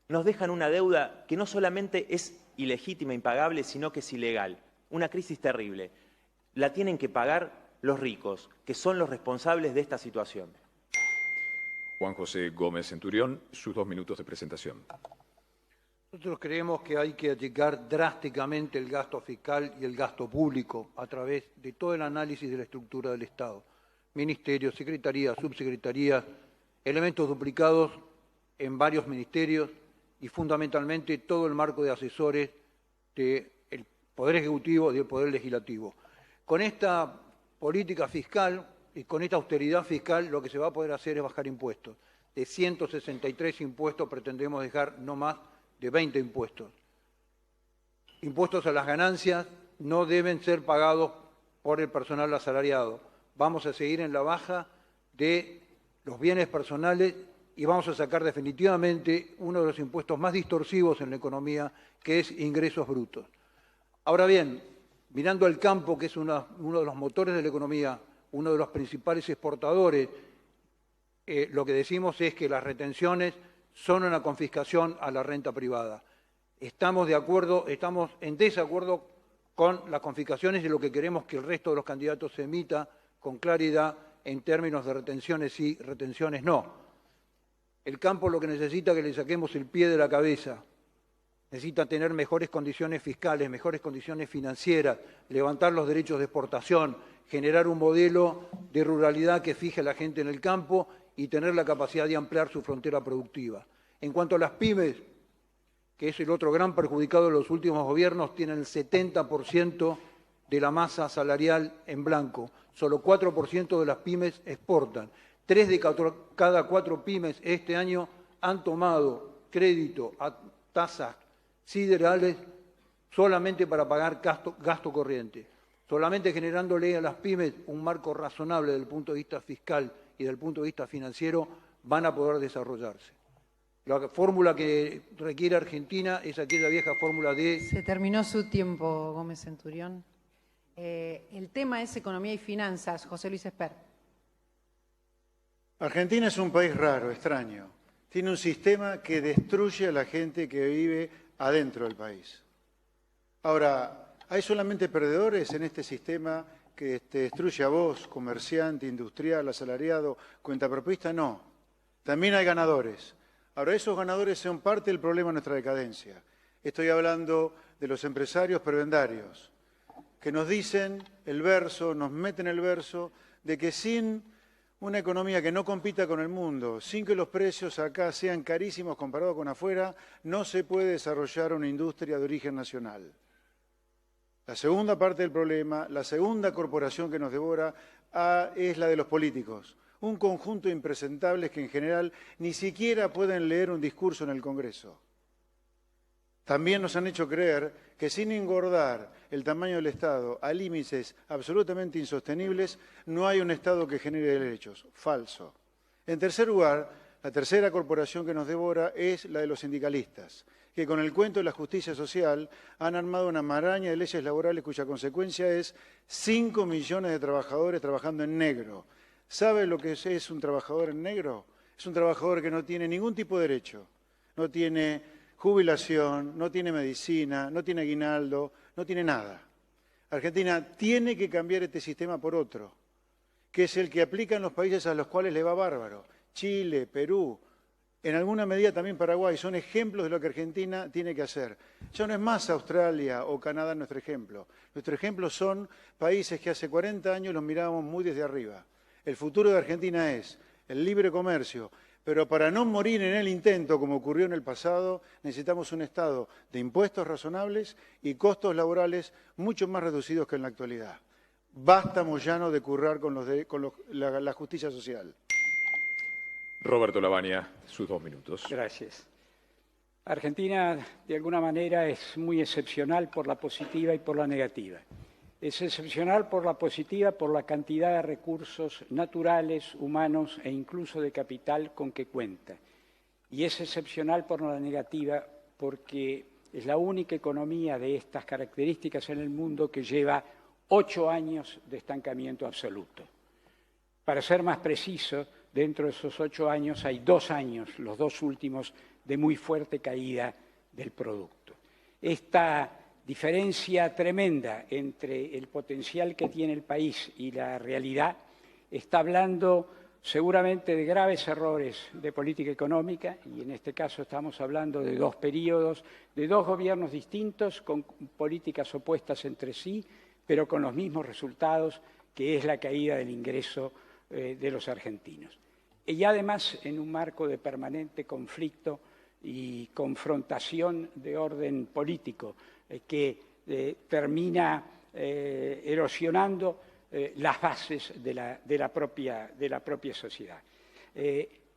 Speaker 6: Nos dejan una deuda que no solamente es ilegítima, impagable, sino que es ilegal. Una crisis terrible. La tienen que pagar los ricos, que son los responsables de esta situación.
Speaker 1: Juan José Gómez Centurión, sus 2 minutos de presentación.
Speaker 7: Nosotros creemos que hay que achicar drásticamente el gasto fiscal y el gasto público a través de todo el análisis de la estructura del Estado. Ministerios, secretarías, subsecretarías, elementos duplicados en varios ministerios y fundamentalmente todo el marco de asesores del Poder Ejecutivo y del Poder Legislativo. Con esta política fiscal y con esta austeridad fiscal lo que se va a poder hacer es bajar impuestos. De 163 impuestos pretendemos dejar no más de 20 impuestos. Impuestos a las ganancias no deben ser pagados por el personal asalariado. Vamos a seguir en la baja de los bienes personales y vamos a sacar definitivamente uno de los impuestos más distorsivos en la economía, que es ingresos brutos. Ahora bien, mirando al campo, que es uno de los motores de la economía, uno de los principales exportadores lo que decimos es que las retenciones son una confiscación a la renta privada. Estamos en desacuerdo con las confiscaciones y lo que queremos que el resto de los candidatos se emita con claridad en términos de retenciones sí, retenciones no. El campo lo que necesita es que le saquemos el pie de la cabeza. Necesita tener mejores condiciones fiscales, mejores condiciones financieras, levantar los derechos de exportación, generar un modelo de ruralidad que fije a la gente en el campo y tener la capacidad de ampliar su frontera productiva. En cuanto a las pymes, que es el otro gran perjudicado de los últimos gobiernos, tienen el 70% de la masa salarial en blanco. Solo 4% de las pymes exportan. 3 de cada 4 pymes este año han tomado crédito a tasas siderales solamente para pagar gasto corriente. Solamente generándole a las pymes un marco razonable desde el punto de vista fiscal y desde el punto de vista financiero van a poder desarrollarse. La fórmula que requiere Argentina es aquella vieja fórmula de...
Speaker 2: Se terminó su tiempo, Gómez Centurión. El tema es economía y finanzas. José Luis Esper.
Speaker 8: Argentina es un país raro, extraño. Tiene un sistema que destruye a la gente que vive adentro del país. Ahora, ¿hay solamente perdedores en este sistema que te destruye a vos, comerciante, industrial, asalariado, cuentapropista? No. También hay ganadores. Ahora, esos ganadores son parte del problema de nuestra decadencia. Estoy hablando de los empresarios prebendarios, que nos dicen el verso, nos meten el verso, de que sin una economía que no compita con el mundo, sin que los precios acá sean carísimos comparados con afuera, no se puede desarrollar una industria de origen nacional. La segunda parte del problema, la segunda corporación que nos devora, es la de los políticos. Un conjunto de impresentables que en general ni siquiera pueden leer un discurso en el Congreso. También nos han hecho creer que sin engordar el tamaño del Estado a límites absolutamente insostenibles, no hay un Estado que genere derechos. Falso. En tercer lugar, la tercera corporación que nos devora es la de los sindicalistas, que con el cuento de la justicia social han armado una maraña de leyes laborales cuya consecuencia es 5 millones de trabajadores trabajando en negro. ¿Sabe lo que es un trabajador en negro? Es un trabajador que no tiene ningún tipo de derecho, no tiene jubilación, no tiene medicina, no tiene aguinaldo, no tiene nada. Argentina tiene que cambiar este sistema por otro, que es el que aplican los países a los cuales le va bárbaro. Chile, Perú, en alguna medida también Paraguay, son ejemplos de lo que Argentina tiene que hacer. Ya no es más Australia o Canadá nuestro ejemplo. Nuestro ejemplo son países que hace 40 años los mirábamos muy desde arriba. El futuro de Argentina es el libre comercio, pero para no morir en el intento, como ocurrió en el pasado, necesitamos un Estado de impuestos razonables y costos laborales mucho más reducidos que en la actualidad. Basta, Moyano, de currar con la justicia social.
Speaker 1: Roberto Lavagna, sus 2 minutos.
Speaker 9: Gracias. Argentina, de alguna manera, es muy excepcional por la positiva y por la negativa. Es excepcional por la positiva, por la cantidad de recursos naturales, humanos e incluso de capital con que cuenta. Y es excepcional por la negativa porque es la única economía de estas características en el mundo que lleva 8 años de estancamiento absoluto. Para ser más preciso, dentro de esos 8 años hay 2 años, los 2 últimos, de muy fuerte caída del producto. Esta diferencia tremenda entre el potencial que tiene el país y la realidad está hablando seguramente de graves errores de política económica, y en este caso estamos hablando de 2 periodos, de 2 gobiernos distintos con políticas opuestas entre sí, pero con los mismos resultados, que es la caída del ingreso de los argentinos. Y además en un marco de permanente conflicto y confrontación de orden político, que termina erosionando las bases de la propia sociedad.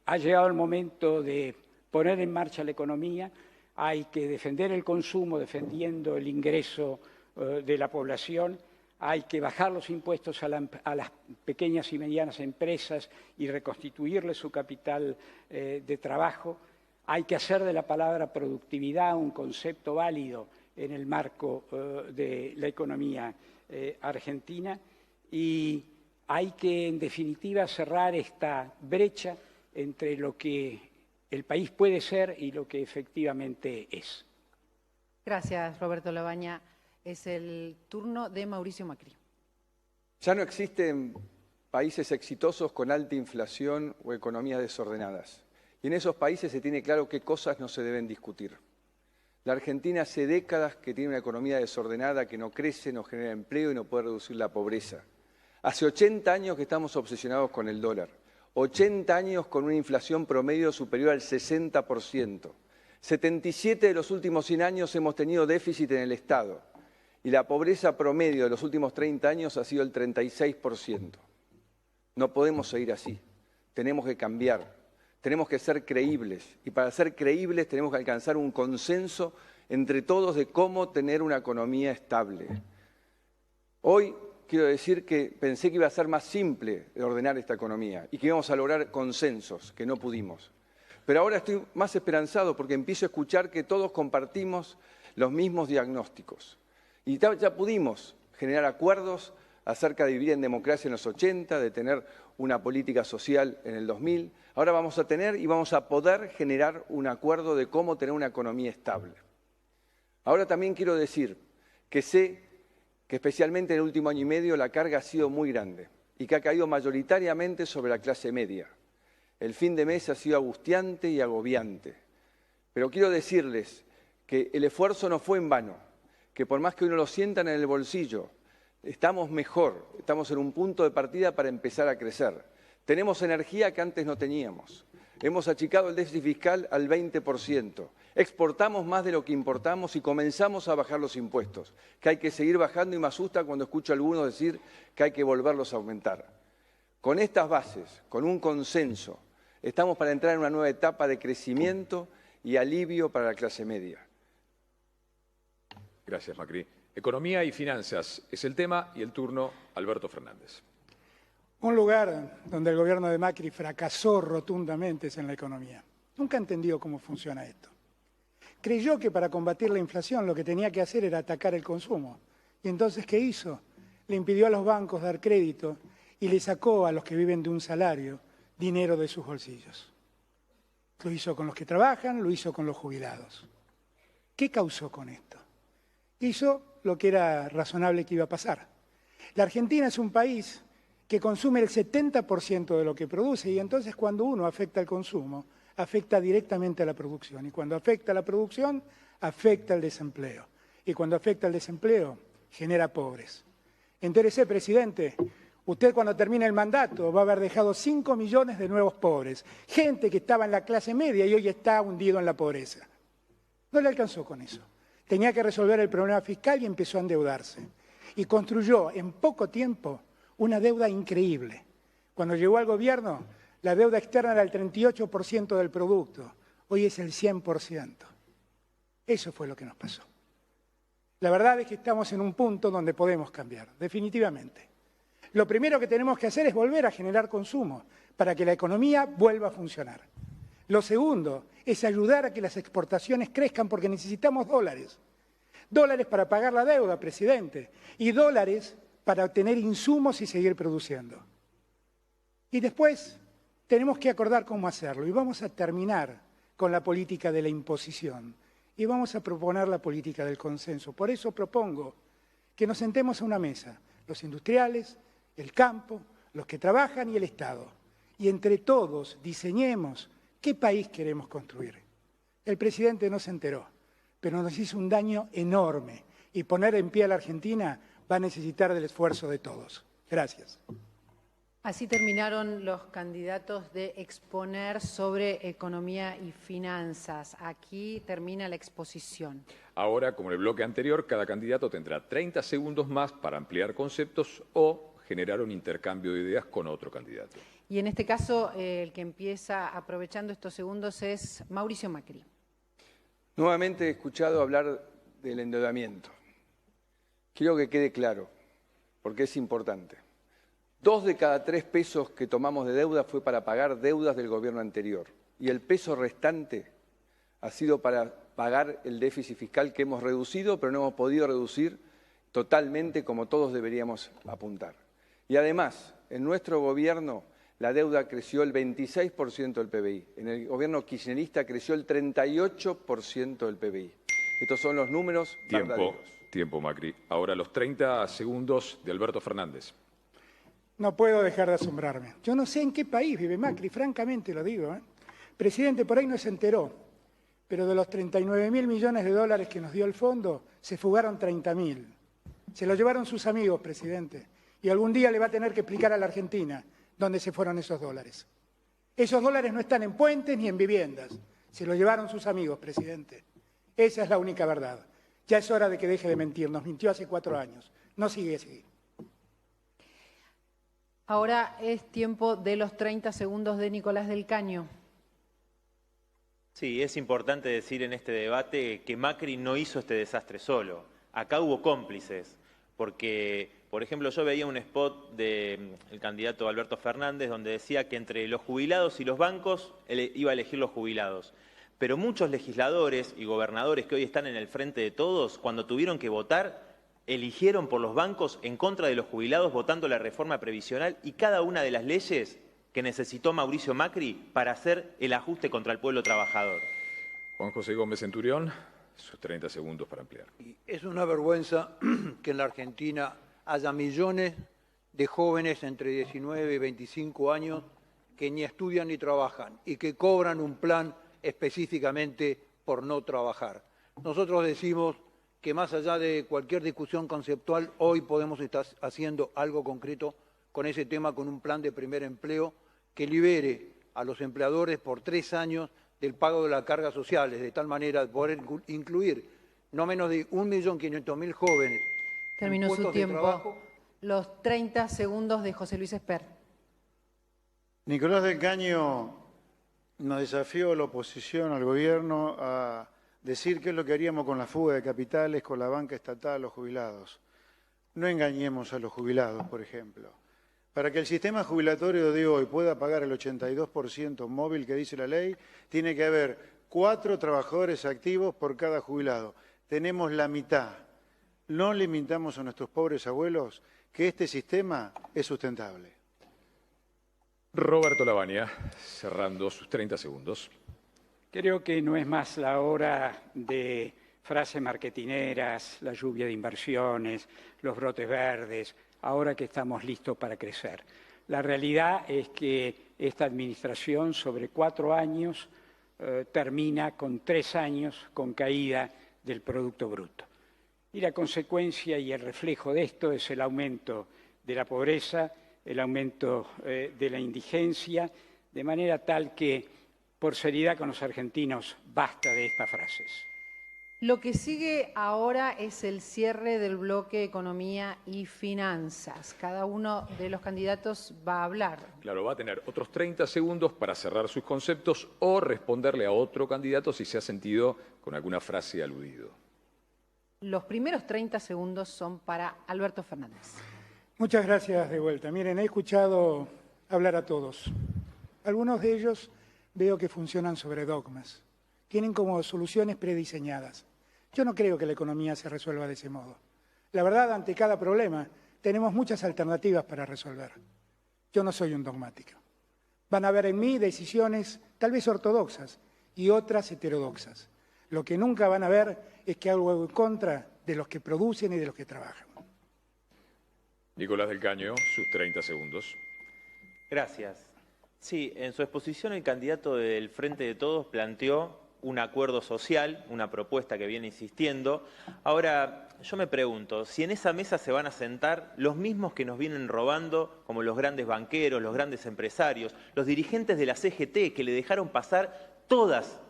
Speaker 9: Ha llegado el momento de poner en marcha la economía, hay que defender el consumo defendiendo el ingreso de la población, hay que bajar los impuestos a las pequeñas y medianas empresas y reconstituirle su capital de trabajo, hay que hacer de la palabra productividad un concepto válido en el marco de la economía argentina, y hay que, en definitiva, cerrar esta brecha entre lo que el país puede ser y lo que efectivamente es.
Speaker 2: Gracias, Roberto Labaña. Es el turno de Mauricio Macri.
Speaker 4: Ya no existen países exitosos con alta inflación o economías desordenadas. Y en esos países se tiene claro qué cosas no se deben discutir. La Argentina hace décadas que tiene una economía desordenada, que no crece, no genera empleo y no puede reducir la pobreza. Hace 80 años que estamos obsesionados con el dólar. 80 años con una inflación promedio superior al 60%. 77 de los últimos 100 años hemos tenido déficit en el Estado. Y la pobreza promedio de los últimos 30 años ha sido el 36%. No podemos seguir así. Tenemos que cambiar. Tenemos que ser creíbles. Y para ser creíbles tenemos que alcanzar un consenso entre todos de cómo tener una economía estable. Hoy quiero decir que pensé que iba a ser más simple de ordenar esta economía y que íbamos a lograr consensos, que no pudimos. Pero ahora estoy más esperanzado porque empiezo a escuchar que todos compartimos los mismos diagnósticos. Y ya pudimos generar acuerdos acerca de vivir en democracia en los 80, de tener una política social en el 2000. Ahora vamos a tener y vamos a poder generar un acuerdo de cómo tener una economía estable. Ahora también quiero decir que sé que especialmente en el último año y medio la carga ha sido muy grande y que ha caído mayoritariamente sobre la clase media. El fin de mes ha sido angustiante y agobiante. Pero quiero decirles que el esfuerzo no fue en vano, que por más que uno lo sientan en el bolsillo, estamos mejor, estamos en un punto de partida para empezar a crecer. Tenemos energía que antes no teníamos. Hemos achicado el déficit fiscal al 20%. Exportamos más de lo que importamos y comenzamos a bajar los impuestos, que hay que seguir bajando y me asusta cuando escucho a algunos decir que hay que volverlos a aumentar. Con estas bases, con un consenso, estamos para entrar en una nueva etapa de crecimiento y alivio para la clase media.
Speaker 1: Gracias, Macri. Economía y finanzas es el tema y el turno Alberto Fernández.
Speaker 5: Un lugar donde el gobierno de Macri fracasó rotundamente es en la economía. Nunca entendió cómo funciona esto. Creyó que para combatir la inflación lo que tenía que hacer era atacar el consumo. ¿Y entonces qué hizo? Le impidió a los bancos dar crédito y le sacó a los que viven de un salario dinero de sus bolsillos. Lo hizo con los que trabajan, lo hizo con los jubilados. ¿Qué causó con esto? Hizo lo que era razonable que iba a pasar. La Argentina es un país que consume el 70% de lo que produce y entonces cuando uno afecta el consumo, afecta directamente a la producción. Y cuando afecta a la producción, afecta al desempleo. Y cuando afecta al desempleo, genera pobres. Entérese, presidente, usted cuando termine el mandato va a haber dejado 5 millones de nuevos pobres. Gente que estaba en la clase media y hoy está hundido en la pobreza. No le alcanzó con eso. Tenía que resolver el problema fiscal y empezó a endeudarse. Y construyó en poco tiempo una deuda increíble. Cuando llegó al gobierno, la deuda externa era el 38% del producto. Hoy es el 100%. Eso fue lo que nos pasó. La verdad es que estamos en un punto donde podemos cambiar, definitivamente. Lo primero que tenemos que hacer es volver a generar consumo para que la economía vuelva a funcionar. Lo segundo es ayudar a que las exportaciones crezcan porque necesitamos dólares. Dólares para pagar la deuda, presidente, y dólares para obtener insumos y seguir produciendo. Y después tenemos que acordar cómo hacerlo y vamos a terminar con la política de la imposición y vamos a proponer la política del consenso. Por eso propongo que nos sentemos a una mesa, los industriales, el campo, los que trabajan y el Estado, y entre todos diseñemos qué país queremos construir. El presidente no se enteró, pero nos hizo un daño enorme y poner en pie a la Argentina va a necesitar del esfuerzo de todos. Gracias.
Speaker 2: Así terminaron los candidatos de exponer sobre economía y finanzas. Aquí termina la exposición.
Speaker 1: Ahora, como en el bloque anterior, cada candidato tendrá 30 segundos más para ampliar conceptos o generar un intercambio de ideas con otro candidato.
Speaker 2: Y en este caso, el que empieza aprovechando estos segundos es Mauricio Macri.
Speaker 4: Nuevamente he escuchado hablar del endeudamiento. Quiero que quede claro, porque es importante. 2 de cada 3 pesos que tomamos de deuda fue para pagar deudas del gobierno anterior. Y el peso restante ha sido para pagar el déficit fiscal que hemos reducido, pero no hemos podido reducir totalmente como todos deberíamos apuntar. Y además, en nuestro gobierno, la deuda creció el 26% del PBI. En el gobierno kirchnerista creció el 38% del PBI. Estos son los números verdaderos.
Speaker 1: Tiempo, Macri. Ahora los 30 segundos de Alberto Fernández.
Speaker 5: No puedo dejar de asombrarme. Yo no sé en qué país vive Macri, francamente lo digo. Presidente, por ahí no se enteró, pero de los 39.000 millones de dólares que nos dio el fondo, se fugaron 30.000. Se lo llevaron sus amigos, presidente. Y algún día le va a tener que explicar a la Argentina dónde se fueron esos dólares. Esos dólares no están en puentes ni en viviendas. Se lo llevaron sus amigos, presidente. Esa es la única verdad. Ya es hora de que deje de mentir. Nos mintió hace 4 años. No sigue así.
Speaker 2: Ahora es tiempo de los 30 segundos de Nicolás del Caño.
Speaker 6: Sí, es importante decir en este debate que Macri no hizo este desastre solo. Acá hubo cómplices, porque, por ejemplo, yo veía un spot del candidato Alberto Fernández donde decía que entre los jubilados y los bancos él iba a elegir los jubilados. Pero muchos legisladores y gobernadores que hoy están en el frente de todos, cuando tuvieron que votar, eligieron por los bancos en contra de los jubilados votando la reforma previsional y cada una de las leyes que necesitó Mauricio Macri para hacer el ajuste contra el pueblo trabajador.
Speaker 1: Juan José Gómez Centurión, sus 30 segundos para ampliar.
Speaker 7: Y es una vergüenza que en la Argentina haya millones de jóvenes entre 19 y 25 años que ni estudian ni trabajan y que cobran un plan específicamente por no trabajar. Nosotros decimos que más allá de cualquier discusión conceptual, hoy podemos estar haciendo algo concreto con ese tema, con un plan de primer empleo que libere a los empleadores por 3 años del pago de las cargas sociales, de tal manera de poder incluir no menos de 1.500.000 jóvenes.
Speaker 2: Terminó su tiempo. Los 30 segundos de José Luis Esper.
Speaker 8: Nicolás del Caño nos desafió a la oposición, al gobierno, a decir qué es lo que haríamos con la fuga de capitales, con la banca estatal, los jubilados. No engañemos a los jubilados, por ejemplo. Para que el sistema jubilatorio de hoy pueda pagar el 82% móvil que dice la ley, tiene que haber 4 trabajadores activos por cada jubilado. Tenemos la mitad. No limitamos a nuestros pobres abuelos que este sistema es sustentable.
Speaker 1: Roberto Lavagna, cerrando sus 30 segundos.
Speaker 9: Creo que no es más la hora de frases marketineras, la lluvia de inversiones, los brotes verdes, ahora que estamos listos para crecer. La realidad es que esta administración sobre 4 años termina con 3 años con caída del Producto Bruto. Y la consecuencia y el reflejo de esto es el aumento de la pobreza, el aumento de la indigencia, de manera tal que, por seriedad con los argentinos, basta de estas frases.
Speaker 2: Lo que sigue ahora es el cierre del bloque Economía y Finanzas. Cada uno de los candidatos va a hablar.
Speaker 1: Claro, va a tener otros 30 segundos para cerrar sus conceptos o responderle a otro candidato si se ha sentido con alguna frase aludido.
Speaker 2: Los primeros 30 segundos son para Alberto Fernández.
Speaker 5: Muchas gracias de vuelta. Miren, he escuchado hablar a todos. Algunos de ellos veo que funcionan sobre dogmas. Tienen como soluciones prediseñadas. Yo no creo que la economía se resuelva de ese modo. La verdad, ante cada problema, tenemos muchas alternativas para resolver. Yo no soy un dogmático. Van a haber en mí decisiones tal vez ortodoxas y otras heterodoxas. Lo que nunca van a ver es que hago algo en contra de los que producen y de los que trabajan.
Speaker 1: Nicolás del Caño, sus 30 segundos.
Speaker 6: Gracias. Sí, en su exposición el candidato del Frente de Todos planteó un acuerdo social, una propuesta que viene insistiendo. Ahora, yo me pregunto, si en esa mesa se van a sentar los mismos que nos vienen robando, como los grandes banqueros, los grandes empresarios, los dirigentes de la CGT, que le dejaron pasar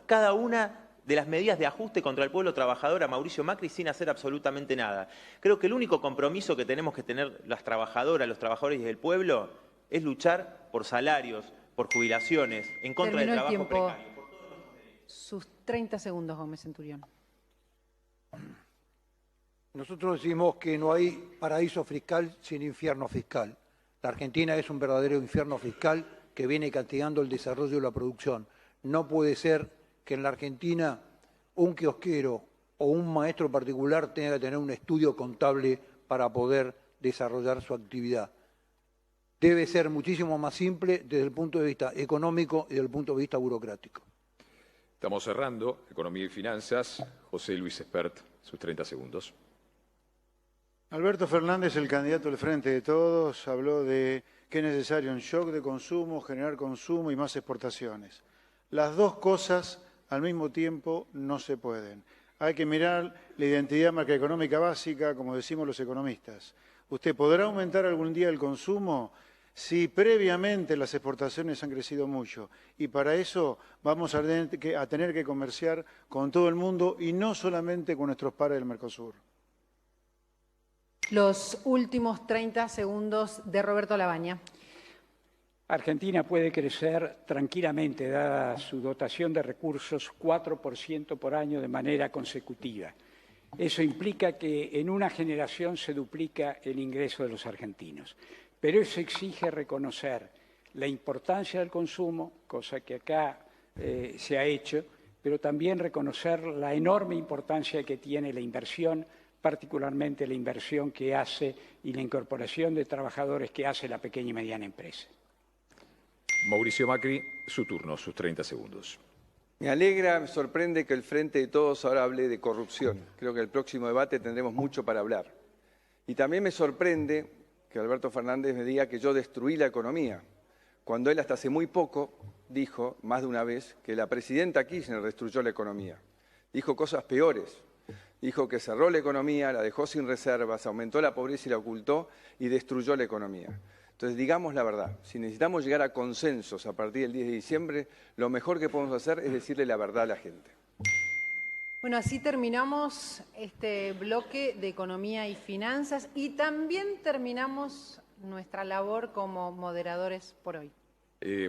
Speaker 6: cada una de las medidas de ajuste contra el pueblo trabajador a Mauricio Macri sin hacer absolutamente nada. Creo que el único compromiso que tenemos que tener las trabajadoras, los trabajadores y el pueblo es luchar por salarios, por jubilaciones, en contra del trabajo precario.
Speaker 2: Sus 30 segundos, Gómez Centurión.
Speaker 7: Nosotros decimos que no hay paraíso fiscal sin infierno fiscal. La Argentina es un verdadero infierno fiscal que viene castigando el desarrollo de la producción. No puede ser que en la Argentina un kiosquero o un maestro particular tenga que tener un estudio contable para poder desarrollar su actividad. debe ser muchísimo más simple desde el punto de vista económico y desde el punto de vista burocrático.
Speaker 1: Estamos cerrando Economía y Finanzas. José Luis Espert, sus 30 segundos.
Speaker 8: Alberto Fernández, el candidato del Frente de Todos, habló de que es necesario un shock de consumo, generar consumo y más exportaciones. Las dos cosas al mismo tiempo no se pueden. Hay que mirar la identidad macroeconómica básica, como decimos los economistas. ¿Usted podrá aumentar algún día el consumo si previamente las exportaciones han crecido mucho? Y para eso vamos a tener que comerciar con todo el mundo y no solamente con nuestros pares del Mercosur.
Speaker 2: Los últimos 30 segundos de Roberto Labaña.
Speaker 9: Argentina puede crecer tranquilamente, dada su dotación de recursos, 4% por año de manera consecutiva. Eso implica que en una generación se duplica el ingreso de los argentinos. Pero eso exige reconocer la importancia del consumo, cosa que acá se ha hecho, pero también reconocer la enorme importancia que tiene la inversión, particularmente la inversión que hace y la incorporación de trabajadores que hace la pequeña y mediana empresa.
Speaker 1: Mauricio Macri, su turno, sus 30 segundos.
Speaker 4: Me alegra, me sorprende que el Frente de Todos ahora hable de corrupción. Creo que en el próximo debate tendremos mucho para hablar. Y también me sorprende que Alberto Fernández me diga que yo destruí la economía, cuando él hasta hace muy poco dijo, más de una vez, que la presidenta Kirchner destruyó la economía. Dijo cosas peores. Dijo que cerró la economía, la dejó sin reservas, aumentó la pobreza y la ocultó y destruyó la economía. Entonces, digamos la verdad, si necesitamos llegar a consensos a partir del 10 de diciembre, lo mejor que podemos hacer es decirle la verdad a la gente.
Speaker 2: Bueno, así terminamos este bloque de Economía y Finanzas y también terminamos nuestra labor como moderadores por hoy.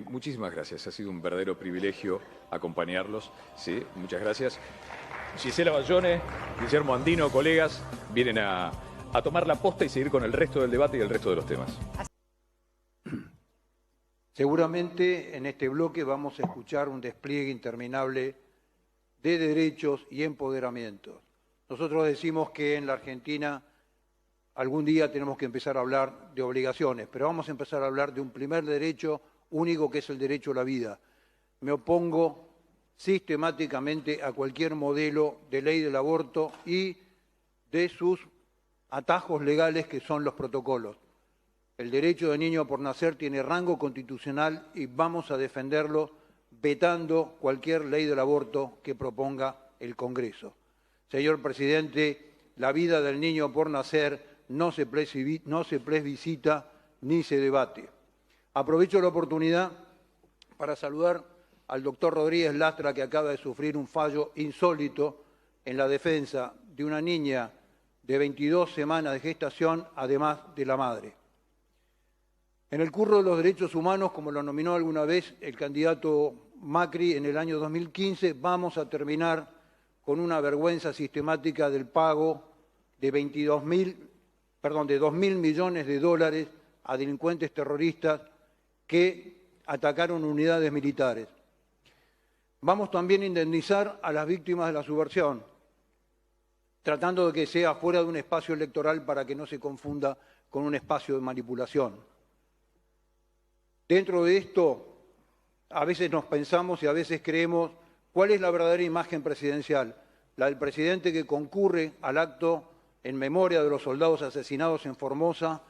Speaker 1: Muchísimas gracias, ha sido un verdadero privilegio acompañarlos. Sí, muchas gracias. Gisela Bayone, Guillermo Andino, colegas, vienen a tomar la posta y seguir con el resto del debate y el resto de los temas.
Speaker 7: Seguramente en este bloque vamos a escuchar un despliegue interminable de derechos y empoderamientos. Nosotros decimos que en la Argentina algún día tenemos que empezar a hablar de obligaciones, pero vamos a empezar a hablar de un primer derecho único que es el derecho a la vida. Me opongo sistemáticamente a cualquier modelo de ley del aborto y de sus atajos legales que son los protocolos. El derecho del niño por nacer tiene rango constitucional y vamos a defenderlo vetando cualquier ley del aborto que proponga el Congreso. Señor presidente, la vida del niño por nacer no se plebiscita ni se debate. Aprovecho la oportunidad para saludar al doctor Rodríguez Lastra, que acaba de sufrir un fallo insólito en la defensa de una niña de 22 semanas de gestación, además de la madre. En el curro de los derechos humanos, como lo nominó alguna vez el candidato Macri en el año 2015, vamos a terminar con una vergüenza sistemática del pago de 2.000 millones de dólares a delincuentes terroristas que atacaron unidades militares. Vamos también a indemnizar a las víctimas de la subversión, tratando de que sea fuera de un espacio electoral para que no se confunda con un espacio de manipulación. Dentro de esto, a veces nos pensamos y a veces creemos cuál es la verdadera imagen presidencial, la del presidente que concurre al acto en memoria de los soldados asesinados en Formosa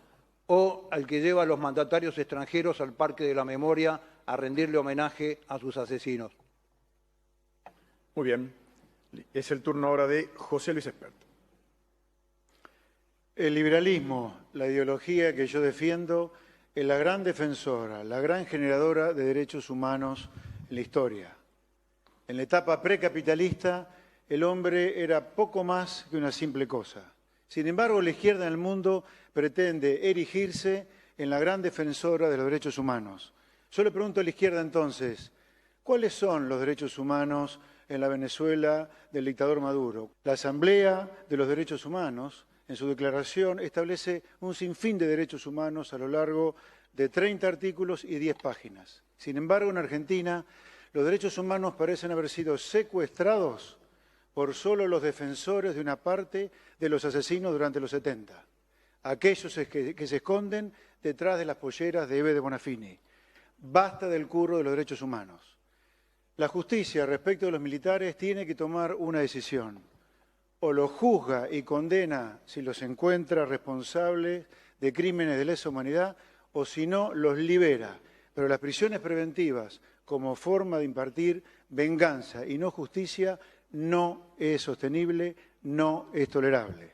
Speaker 7: o al que lleva a los mandatarios extranjeros al Parque de la Memoria a rendirle homenaje a sus asesinos.
Speaker 10: Muy bien. Es el turno ahora de José Luis Espert.
Speaker 8: El liberalismo, la ideología que yo defiendo, es la gran defensora, la gran generadora de derechos humanos en la historia. En la etapa precapitalista, el hombre era poco más que una simple cosa. Sin embargo, la izquierda en el mundo pretende erigirse en la gran defensora de los derechos humanos. Yo le pregunto a la izquierda entonces, ¿cuáles son los derechos humanos en la Venezuela del dictador Maduro? La Asamblea de los Derechos Humanos, en su declaración, establece un sinfín de derechos humanos a lo largo de 30 artículos y 10 páginas. Sin embargo, en Argentina, los derechos humanos parecen haber sido secuestrados por solo los defensores de una parte de los asesinos durante los 70. a aquellos que se esconden detrás de las polleras de Eve de Bonafini. Basta del curro de los derechos humanos. La justicia respecto de los militares tiene que tomar una decisión. O los juzga y condena si los encuentra responsables de crímenes de lesa humanidad, o si no, los libera. Pero las prisiones preventivas, como forma de impartir venganza y no justicia, no es sostenible, no es tolerable.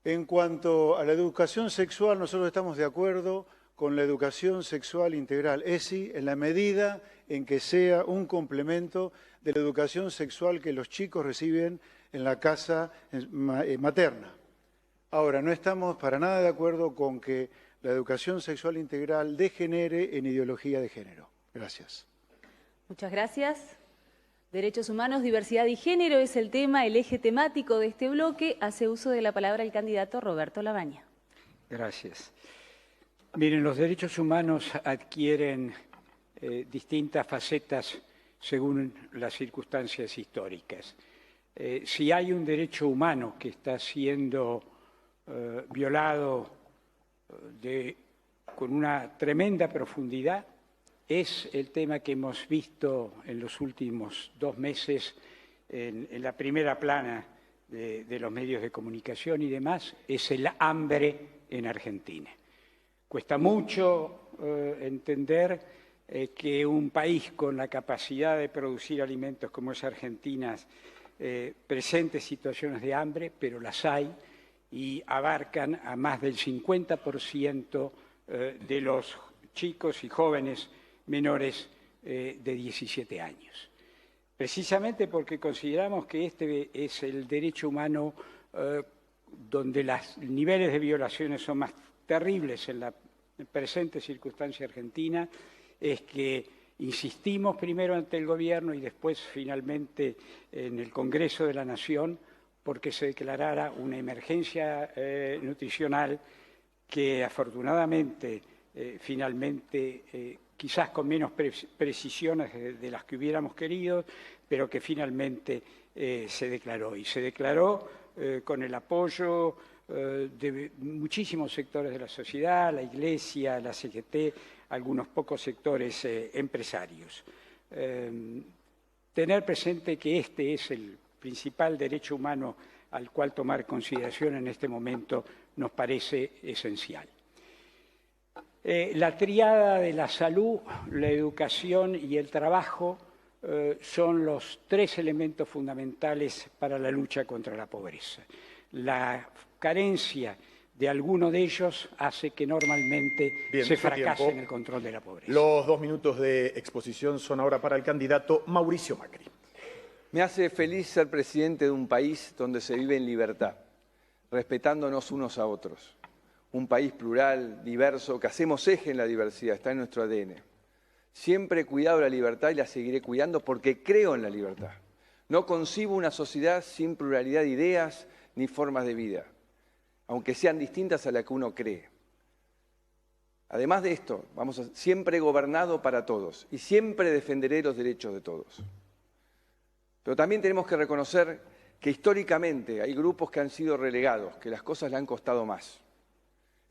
Speaker 8: En cuanto a la educación sexual, nosotros estamos de acuerdo con la educación sexual integral, ESI, en la medida en que sea un complemento de la educación sexual que los chicos reciben en la casa materna. Ahora, no estamos para nada de acuerdo con que la educación sexual integral degenere en ideología de género. Gracias.
Speaker 11: Muchas gracias. Derechos humanos, diversidad y género es el tema, el eje temático de este bloque. Hace uso de la palabra el candidato Roberto Labaña.
Speaker 9: Gracias. Miren, los derechos humanos adquieren distintas facetas según las circunstancias históricas. Si hay un derecho humano que está siendo violado con una tremenda profundidad, es el tema que hemos visto en los últimos 2 meses en la primera plana de los medios de comunicación y demás, es el hambre en Argentina. Cuesta mucho entender que un país con la capacidad de producir alimentos como es Argentina presente situaciones de hambre, pero las hay y abarcan a más del 50% de los chicos y jóvenes menores de 17 años. Precisamente porque consideramos que este es el derecho humano donde los niveles de violaciones son más terribles en la presente circunstancia argentina, es que insistimos primero ante el Gobierno y después finalmente en el Congreso de la Nación porque se declarara una emergencia nutricional que afortunadamente finalmente quizás con menos precisiones de las que hubiéramos querido, pero que finalmente se declaró. Y se declaró con el apoyo de muchísimos sectores de la sociedad, la Iglesia, la CGT, algunos pocos sectores empresarios. Tener presente que este es el principal derecho humano al cual tomar consideración en este momento nos parece esencial. La tríada de la salud, la educación y el trabajo son los 3 elementos fundamentales para la lucha contra la pobreza. La carencia de alguno de ellos hace que normalmente se fracase en el control de la pobreza.
Speaker 10: Los 2 minutos de exposición son ahora para el candidato Mauricio Macri.
Speaker 4: Me hace feliz ser presidente de un país donde se vive en libertad, respetándonos unos a otros. Un país plural, diverso, que hacemos eje en la diversidad, está en nuestro ADN. Siempre he cuidado la libertad y la seguiré cuidando porque creo en la libertad. No concibo una sociedad sin pluralidad de ideas ni formas de vida, aunque sean distintas a la que uno cree. Además de esto, siempre he gobernado para todos y siempre defenderé los derechos de todos. Pero también tenemos que reconocer que históricamente hay grupos que han sido relegados, que las cosas le han costado más.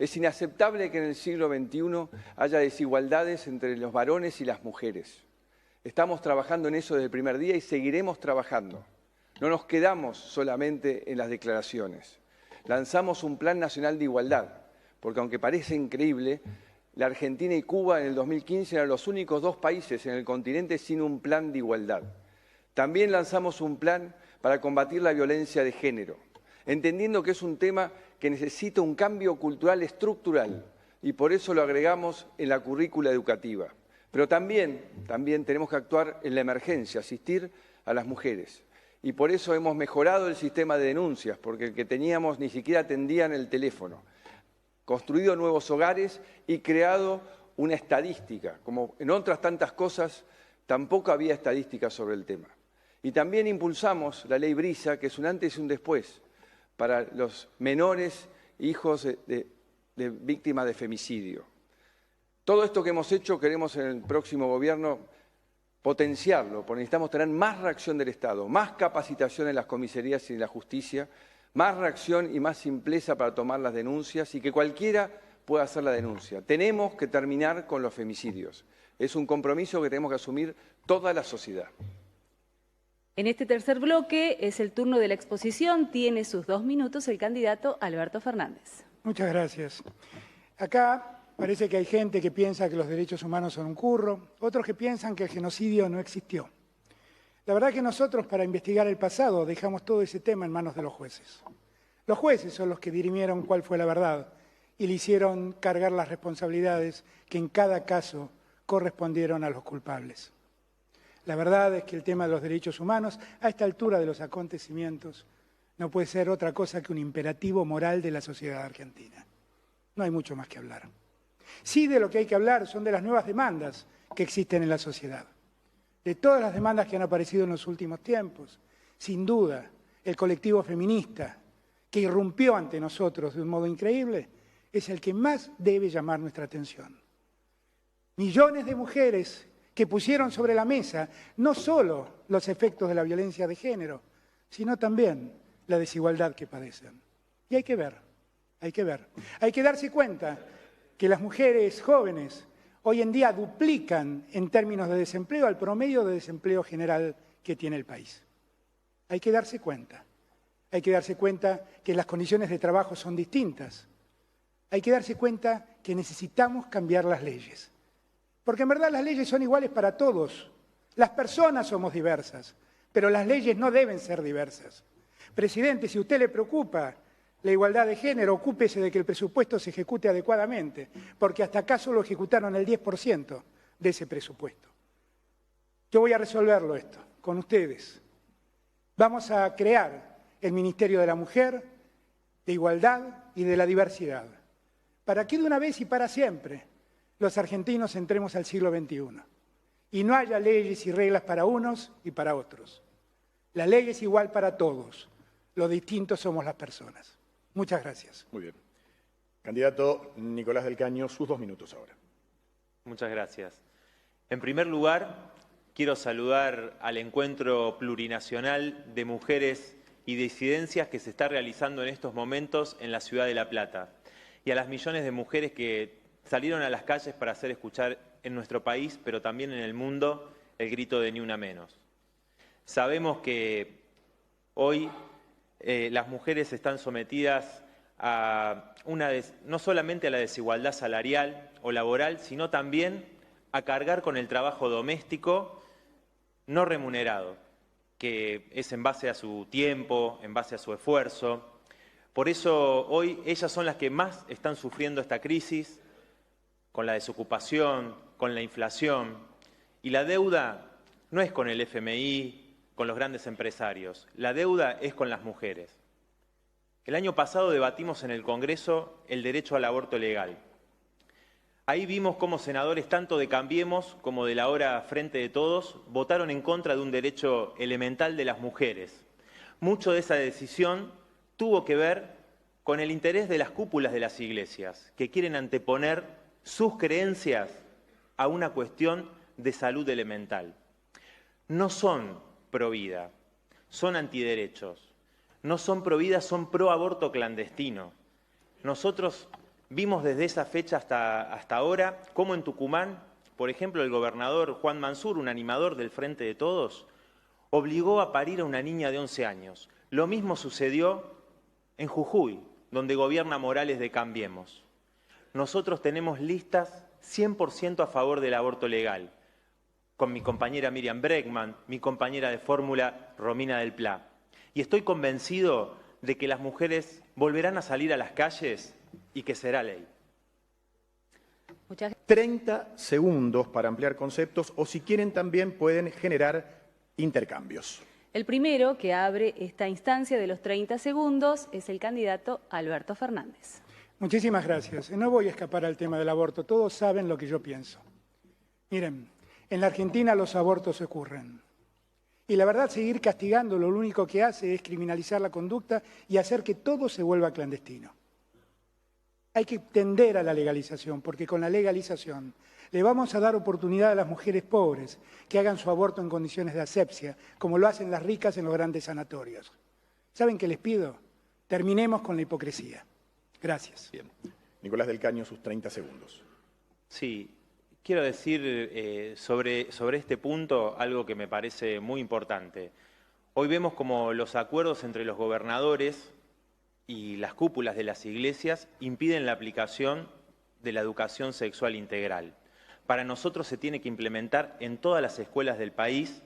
Speaker 4: Es inaceptable que en el siglo XXI haya desigualdades entre los varones y las mujeres. Estamos trabajando en eso desde el primer día y seguiremos trabajando. No nos quedamos solamente en las declaraciones. Lanzamos un Plan Nacional de Igualdad, porque aunque parece increíble, la Argentina y Cuba en el 2015 eran los únicos 2 países en el continente sin un plan de igualdad. También lanzamos un plan para combatir la violencia de género, entendiendo que es un tema que necesita un cambio cultural estructural y por eso lo agregamos en la currícula educativa. Pero también tenemos que actuar en la emergencia, asistir a las mujeres. Y por eso hemos mejorado el sistema de denuncias, porque el que teníamos ni siquiera atendían el teléfono. Construido nuevos hogares y creado una estadística. Como en otras tantas cosas, tampoco había estadísticas sobre el tema. Y también impulsamos la ley Brisa, que es un antes y un después, para los menores hijos de víctimas de femicidio. Todo esto que hemos hecho queremos en el próximo gobierno potenciarlo, porque necesitamos tener más reacción del Estado, más capacitación en las comisarías y en la justicia más reacción y más simpleza para tomar las denuncias y que cualquiera pueda hacer la denuncia. Tenemos que terminar con los femicidios. Es un compromiso que tenemos que asumir toda la sociedad.
Speaker 11: En este tercer bloque es el turno de la exposición. Tiene sus 2 minutos el candidato Alberto Fernández.
Speaker 5: Muchas gracias. Acá parece que hay gente que piensa que los derechos humanos son un curro, otros que piensan que el genocidio no existió. La verdad que nosotros, para investigar el pasado, dejamos todo ese tema en manos de los jueces. Los jueces son los que dirimieron cuál fue la verdad y le hicieron cargar las responsabilidades que en cada caso correspondieron a los culpables. La verdad es que el tema de los derechos humanos, a esta altura de los acontecimientos, no puede ser otra cosa que un imperativo moral de la sociedad argentina. No hay mucho más que hablar. Sí, de lo que hay que hablar son de las nuevas demandas que existen en la sociedad. De todas las demandas que han aparecido en los últimos tiempos, sin duda, el colectivo feminista, que irrumpió ante nosotros de un modo increíble, es el que más debe llamar nuestra atención. Millones de mujeres que pusieron sobre la mesa no solo los efectos de la violencia de género, sino también la desigualdad que padecen. Y hay que ver, hay que ver. Hay que darse cuenta que las mujeres jóvenes hoy en día duplican en términos de desempleo al promedio de desempleo general que tiene el país. Hay que darse cuenta. Hay que darse cuenta que las condiciones de trabajo son distintas. Hay que darse cuenta que necesitamos cambiar las leyes. Porque en verdad las leyes son iguales para todos. Las personas somos diversas, pero las leyes no deben ser diversas. Presidente, si a usted le preocupa la igualdad de género, ocúpese de que el presupuesto se ejecute adecuadamente, porque hasta acá solo ejecutaron el 10% de ese presupuesto. Yo voy a resolverlo esto con ustedes. Vamos a crear el Ministerio de la Mujer, de Igualdad y de la Diversidad, para que de una vez y para siempre los argentinos entremos al siglo XXI y no haya leyes y reglas para unos y para otros. La ley es igual para todos, lo distintos somos las personas. Muchas gracias.
Speaker 10: Muy bien. Candidato Nicolás del Caño, sus 2 minutos ahora.
Speaker 6: Muchas gracias. En primer lugar, quiero saludar al encuentro plurinacional de mujeres y disidencias que se está realizando en estos momentos en la ciudad de La Plata y a las millones de mujeres que salieron a las calles para hacer escuchar en nuestro país, pero también en el mundo, el grito de Ni Una Menos. Sabemos que hoy las mujeres están sometidas a no solamente a la desigualdad salarial o laboral, sino también a cargar con el trabajo doméstico no remunerado, que es en base a su tiempo, en base a su esfuerzo. Por eso hoy ellas son las que más están sufriendo esta crisis, con la desocupación, con la inflación, y la deuda no es con el FMI, con los grandes empresarios, la deuda es con las mujeres. El año pasado debatimos en el Congreso el derecho al aborto legal. Ahí vimos cómo senadores tanto de Cambiemos como de la ahora Frente de Todos votaron en contra de un derecho elemental de las mujeres. Mucho de esa decisión tuvo que ver con el interés de las cúpulas de las iglesias, que quieren anteponer sus creencias a una cuestión de salud elemental. No son pro vida, son antiderechos. No son pro vida, son pro aborto clandestino. Nosotros vimos desde esa fecha hasta ahora cómo en Tucumán, por ejemplo, el gobernador Juan Mansur, un animador del Frente de Todos, obligó a parir a una niña de 11 años. Lo mismo sucedió en Jujuy, donde gobierna Morales de Cambiemos. Nosotros tenemos listas 100% a favor del aborto legal, con mi compañera Miriam Bregman, mi compañera de fórmula Romina del Pla. Y estoy convencido de que las mujeres volverán a salir a las calles y que será ley.
Speaker 10: 30 segundos para ampliar conceptos o si quieren también pueden generar intercambios.
Speaker 11: El primero que abre esta instancia de los 30 segundos es el candidato Alberto Fernández.
Speaker 5: Muchísimas gracias. No voy a escapar al tema del aborto. Todos saben lo que yo pienso. Miren, en la Argentina los abortos ocurren. Y la verdad, seguir castigándolo lo único que hace es criminalizar la conducta y hacer que todo se vuelva clandestino. Hay que tender a la legalización, porque con la legalización le vamos a dar oportunidad a las mujeres pobres que hagan su aborto en condiciones de asepsia, como lo hacen las ricas en los grandes sanatorios. ¿Saben qué les pido? Terminemos con la hipocresía. Gracias.
Speaker 10: Bien. Nicolás del Caño, sus 30 segundos.
Speaker 6: Sí, quiero decir sobre este punto algo que me parece muy importante. Hoy vemos como los acuerdos entre los gobernadores y las cúpulas de las iglesias impiden la aplicación de la educación sexual integral. Para nosotros se tiene que implementar en todas las escuelas del país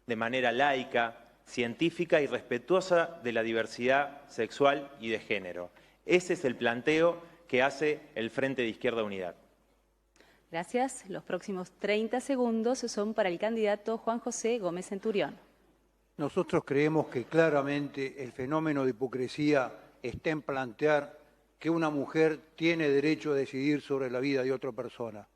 Speaker 6: de manera laica, científica y respetuosa de la diversidad sexual y de género. Ese es el planteo que hace el Frente de Izquierda Unidad.
Speaker 11: Gracias. Los próximos 30 segundos son para el candidato Juan José Gómez Centurión.
Speaker 7: Nosotros creemos que claramente el fenómeno de hipocresía está en plantear que una mujer tiene derecho a decidir sobre la vida de otra persona.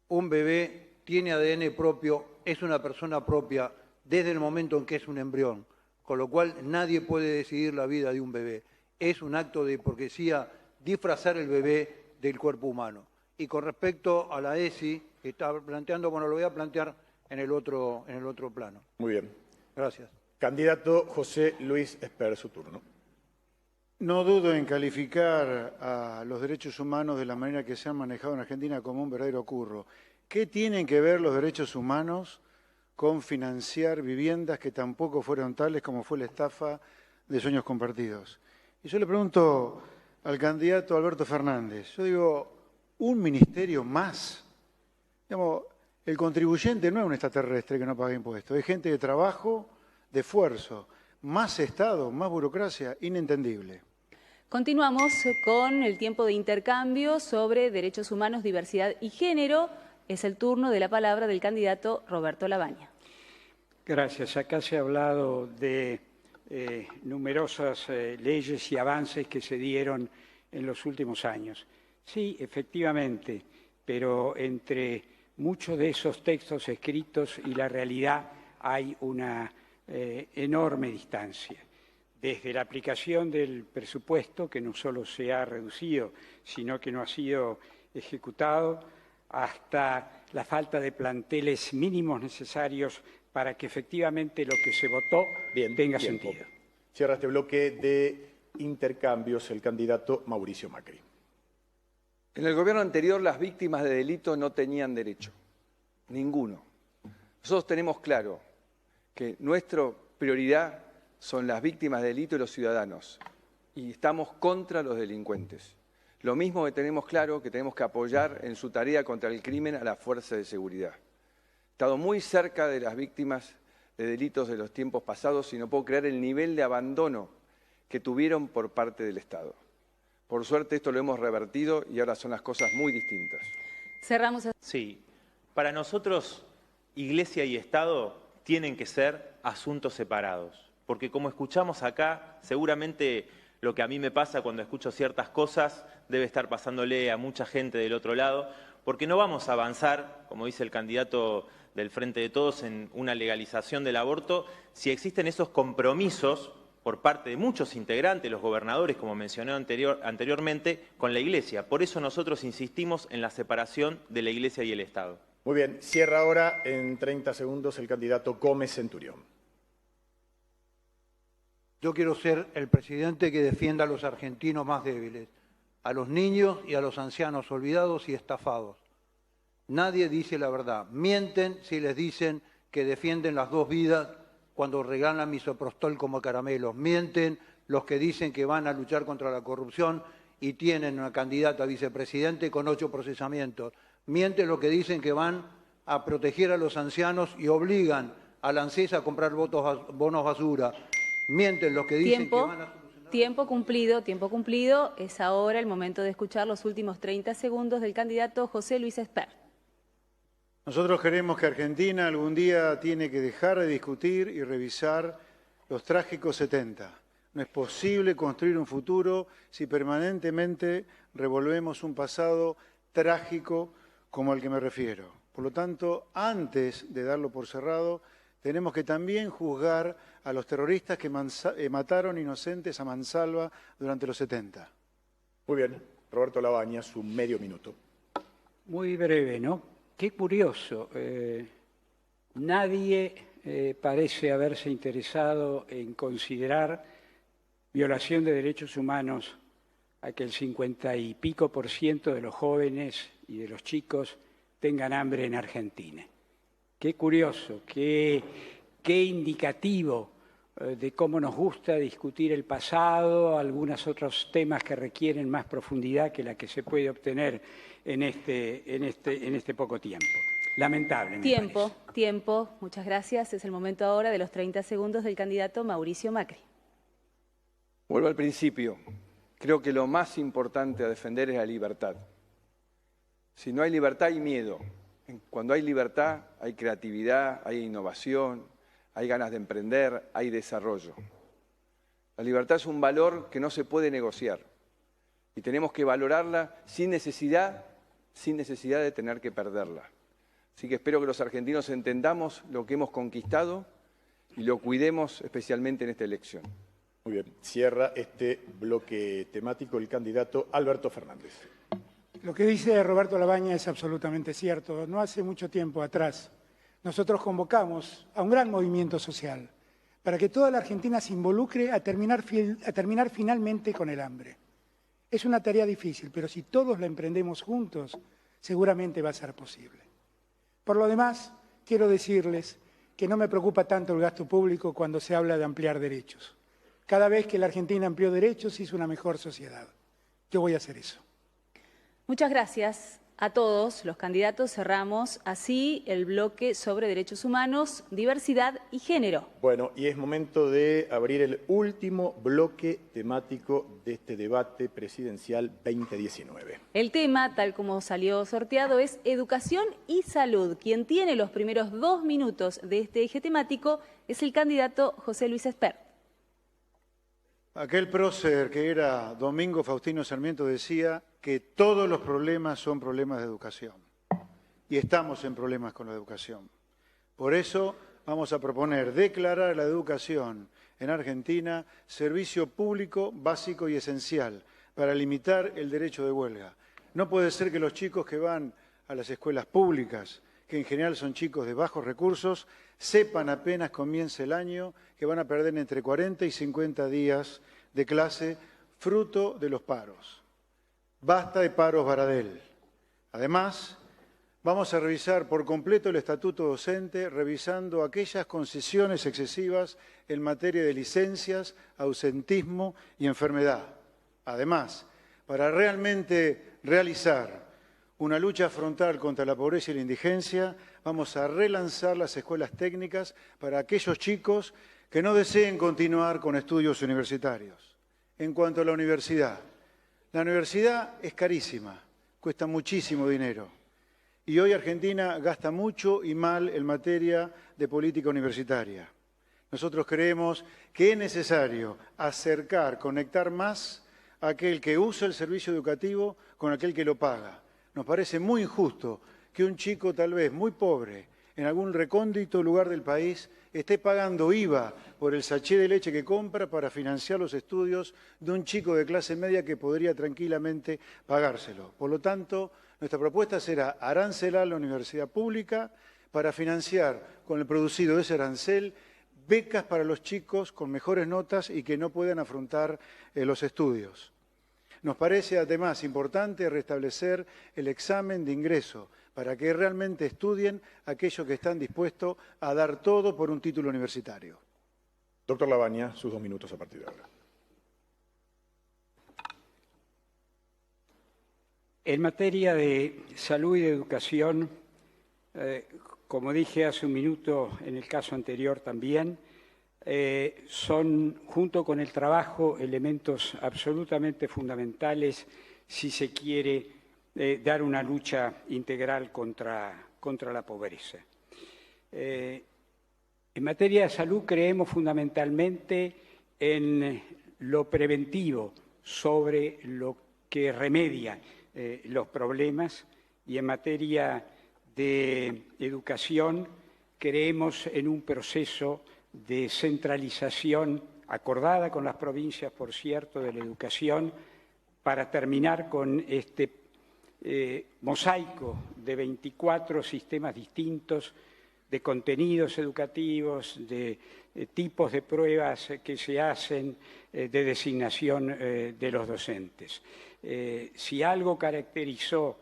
Speaker 7: Un bebé tiene ADN propio, es una persona propia desde el momento en que es un embrión, con lo cual nadie puede decidir la vida de un bebé. Es un acto de hipocresía disfrazar el bebé del cuerpo humano. Y con respecto a la ESI, que está planteando, bueno, lo voy a plantear en el otro plano.
Speaker 10: Muy bien.
Speaker 7: Gracias.
Speaker 10: Candidato José Luis Esper, su turno.
Speaker 8: No dudo en calificar a los derechos humanos de la manera que se han manejado en Argentina como un verdadero curro. ¿Qué tienen que ver los derechos humanos con financiar viviendas que tampoco fueron tales como fue la estafa de Sueños Compartidos? Y yo le pregunto al candidato Alberto Fernández, yo digo, ¿un ministerio más? Digamos, el contribuyente no es un extraterrestre que no paga impuestos, es gente de trabajo, de esfuerzo. Más Estado, más burocracia, inentendible.
Speaker 11: Continuamos con el tiempo de intercambio sobre derechos humanos, diversidad y género. Es el turno de la palabra del candidato Roberto Labaña.
Speaker 9: Gracias. Acá se ha hablado de numerosas leyes y avances que se dieron en los últimos años. Sí, efectivamente, pero entre muchos de esos textos escritos y la realidad hay una enorme distancia. Desde la aplicación del presupuesto, que no solo se ha reducido, sino que no ha sido ejecutado, hasta la falta de planteles mínimos necesarios para que efectivamente lo que se votó tenga sentido.
Speaker 10: Cierra este bloque de intercambios el candidato Mauricio Macri.
Speaker 4: En el gobierno anterior las víctimas de delito no tenían derecho, ninguno. Nosotros tenemos claro que nuestra prioridad son las víctimas de delito y los ciudadanos, y estamos contra los delincuentes. Lo mismo que tenemos claro que tenemos que apoyar en su tarea contra el crimen a las fuerzas de seguridad. He estado muy cerca de las víctimas de delitos de los tiempos pasados y no puedo creer el nivel de abandono que tuvieron por parte del Estado. Por suerte esto lo hemos revertido y ahora son las cosas muy distintas.
Speaker 11: Cerramos.
Speaker 6: Sí, para nosotros Iglesia y Estado tienen que ser asuntos separados, porque como escuchamos acá, seguramente lo que a mí me pasa cuando escucho ciertas cosas debe estar pasándole a mucha gente del otro lado, porque no vamos a avanzar, como dice el candidato del Frente de Todos, en una legalización del aborto si existen esos compromisos por parte de muchos integrantes, los gobernadores, como mencioné anteriormente, con la Iglesia. Por eso nosotros insistimos en la separación de la Iglesia y el Estado.
Speaker 10: Muy bien, cierra ahora en 30 segundos el candidato Gómez Centurión.
Speaker 7: Yo quiero ser el presidente que defienda a los argentinos más débiles, a los niños y a los ancianos olvidados y estafados. Nadie dice la verdad. Mienten si les dicen que defienden las dos vidas cuando regalan misoprostol como caramelos. Mienten los que dicen que van a luchar contra la corrupción y tienen una candidata a vicepresidente con 8 procesamientos. Mienten los que dicen que van a proteger a los ancianos y obligan a la ANSES a comprar bonos basura. Mienten los que dicen que van a...
Speaker 11: Tiempo cumplido. Es ahora el momento de escuchar los últimos 30 segundos del candidato José Luis Esper.
Speaker 8: Nosotros queremos que Argentina algún día tiene que dejar de discutir y revisar los trágicos 70. No es posible construir un futuro si permanentemente revolvemos un pasado trágico como al que me refiero. Por lo tanto, antes de darlo por cerrado, tenemos que también juzgar a los terroristas que mataron inocentes a mansalva durante los 70.
Speaker 10: Muy bien, Roberto Labaña, su medio minuto.
Speaker 9: Muy breve, ¿no? Qué curioso. Nadie parece haberse interesado en considerar violación de derechos humanos a que el 50 y pico % de los jóvenes y de los chicos tengan hambre en Argentina. Qué curioso, qué indicativo de cómo nos gusta discutir el pasado, algunos otros temas que requieren más profundidad que la que se puede obtener en este poco tiempo. Lamentable, me parece.
Speaker 11: Tiempo. Muchas gracias. Es el momento ahora de los 30 segundos del candidato Mauricio Macri.
Speaker 4: Vuelvo al principio. Creo que lo más importante a defender es la libertad. Si no hay libertad, hay miedo. Cuando hay libertad, hay creatividad, hay innovación, hay ganas de emprender, hay desarrollo. La libertad es un valor que no se puede negociar y tenemos que valorarla sin necesidad de tener que perderla. Así que espero que los argentinos entendamos lo que hemos conquistado y lo cuidemos especialmente en esta elección.
Speaker 10: Muy bien, cierra este bloque temático el candidato Alberto Fernández.
Speaker 5: Lo que dice Roberto Labaña es absolutamente cierto. No hace mucho tiempo atrás, nosotros convocamos a un gran movimiento social para que toda la Argentina se involucre a terminar finalmente con el hambre. Es una tarea difícil, pero si todos la emprendemos juntos, seguramente va a ser posible. Por lo demás, quiero decirles que no me preocupa tanto el gasto público cuando se habla de ampliar derechos. Cada vez que la Argentina amplió derechos, hizo una mejor sociedad. Yo voy a hacer eso.
Speaker 11: Muchas gracias a todos los candidatos. Cerramos así el bloque sobre derechos humanos, diversidad y género.
Speaker 10: Bueno, y es momento de abrir el último bloque temático de este debate presidencial 2019.
Speaker 11: El tema, tal como salió sorteado, es educación y salud. Quien tiene los primeros 2 minutos de este eje temático es el candidato José Luis Espert.
Speaker 8: Aquel prócer que era Domingo Faustino Sarmiento decía que todos los problemas son problemas de educación. Y estamos en problemas con la educación. Por eso vamos a proponer declarar la educación en Argentina servicio público básico y esencial para limitar el derecho de huelga. No puede ser que los chicos que van a las escuelas públicas, que en general son chicos de bajos recursos, sepan apenas comience el año que van a perder entre 40 y 50 días de clase fruto de los paros. Basta de paros Baradel. Además, vamos a revisar por completo el estatuto docente, revisando aquellas concesiones excesivas en materia de licencias, ausentismo y enfermedad. Además, para realmente realizar una lucha frontal contra la pobreza y la indigencia, vamos a relanzar las escuelas técnicas para aquellos chicos que no deseen continuar con estudios universitarios. En cuanto a la universidad es carísima, cuesta muchísimo dinero. Y hoy Argentina gasta mucho y mal en materia de política universitaria. Nosotros creemos que es necesario acercar, conectar más a aquel que usa el servicio educativo con aquel que lo paga. Nos parece muy injusto que un chico tal vez muy pobre en algún recóndito lugar del país esté pagando IVA por el sachet de leche que compra para financiar los estudios de un chico de clase media que podría tranquilamente pagárselo. Por lo tanto, nuestra propuesta será arancelar la universidad pública para financiar con el producido de ese arancel becas para los chicos con mejores notas y que no puedan afrontar los estudios. Nos parece además importante restablecer el examen de ingreso para que realmente estudien aquellos que están dispuestos a dar todo por un título universitario.
Speaker 10: Doctor Labaña, sus 2 minutos a partir de ahora.
Speaker 9: En materia de salud y de educación, como dije hace un minuto en el caso anterior también, son, junto con el trabajo, elementos absolutamente fundamentales si se quiere dar una lucha integral contra la pobreza. En materia de salud creemos fundamentalmente en lo preventivo sobre lo que remedia los problemas, y en materia de educación creemos en un proceso de centralización acordada con las provincias, por cierto, de la educación, para terminar con este mosaico de 24 sistemas distintos de contenidos educativos, de tipos de pruebas que se hacen, de designación de los docentes. Si algo caracterizó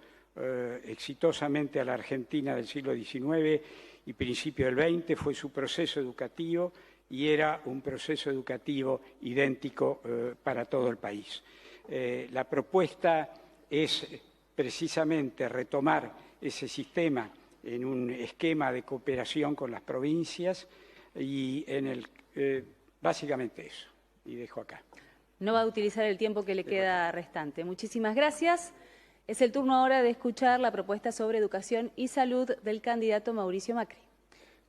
Speaker 9: exitosamente a la Argentina del siglo XIX y principio del XX fue su proceso educativo, y era un proceso educativo idéntico para todo el país. La propuesta es precisamente retomar ese sistema en un esquema de cooperación con las provincias y básicamente eso. Y dejo acá.
Speaker 11: No va a utilizar el tiempo que le queda restante. Muchísimas gracias. Es el turno ahora de escuchar la propuesta sobre educación y salud del candidato Mauricio Macri.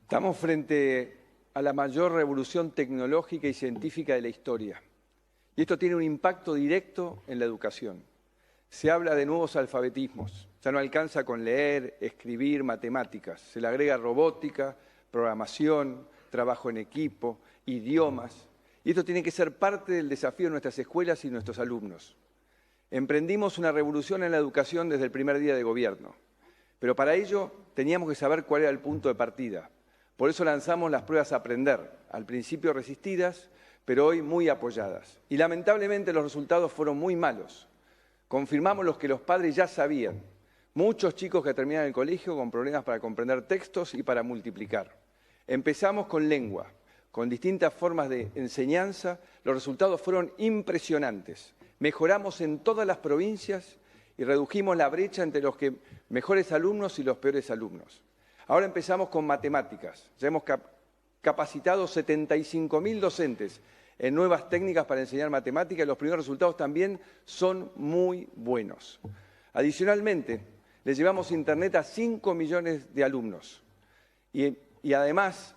Speaker 4: Estamos frente a la mayor revolución tecnológica y científica de la historia. Y esto tiene un impacto directo en la educación. Se habla de nuevos alfabetismos. Ya no alcanza con leer, escribir, matemáticas. Se le agrega robótica, programación, trabajo en equipo, idiomas. Y esto tiene que ser parte del desafío de nuestras escuelas y nuestros alumnos. Emprendimos una revolución en la educación desde el primer día de gobierno. Pero para ello teníamos que saber cuál era el punto de partida. Por eso lanzamos las pruebas Aprender, al principio resistidas, pero hoy muy apoyadas. Y lamentablemente los resultados fueron muy malos. Confirmamos los que los padres ya sabían. Muchos chicos que terminan el colegio con problemas para comprender textos y para multiplicar. Empezamos con lengua, con distintas formas de enseñanza. Los resultados fueron impresionantes. Mejoramos en todas las provincias y redujimos la brecha entre los mejores alumnos y los peores alumnos. Ahora empezamos con matemáticas. Ya hemos capacitado 75.000 docentes en nuevas técnicas para enseñar matemáticas y los primeros resultados también son muy buenos. Adicionalmente, le llevamos Internet a 5 millones de alumnos y además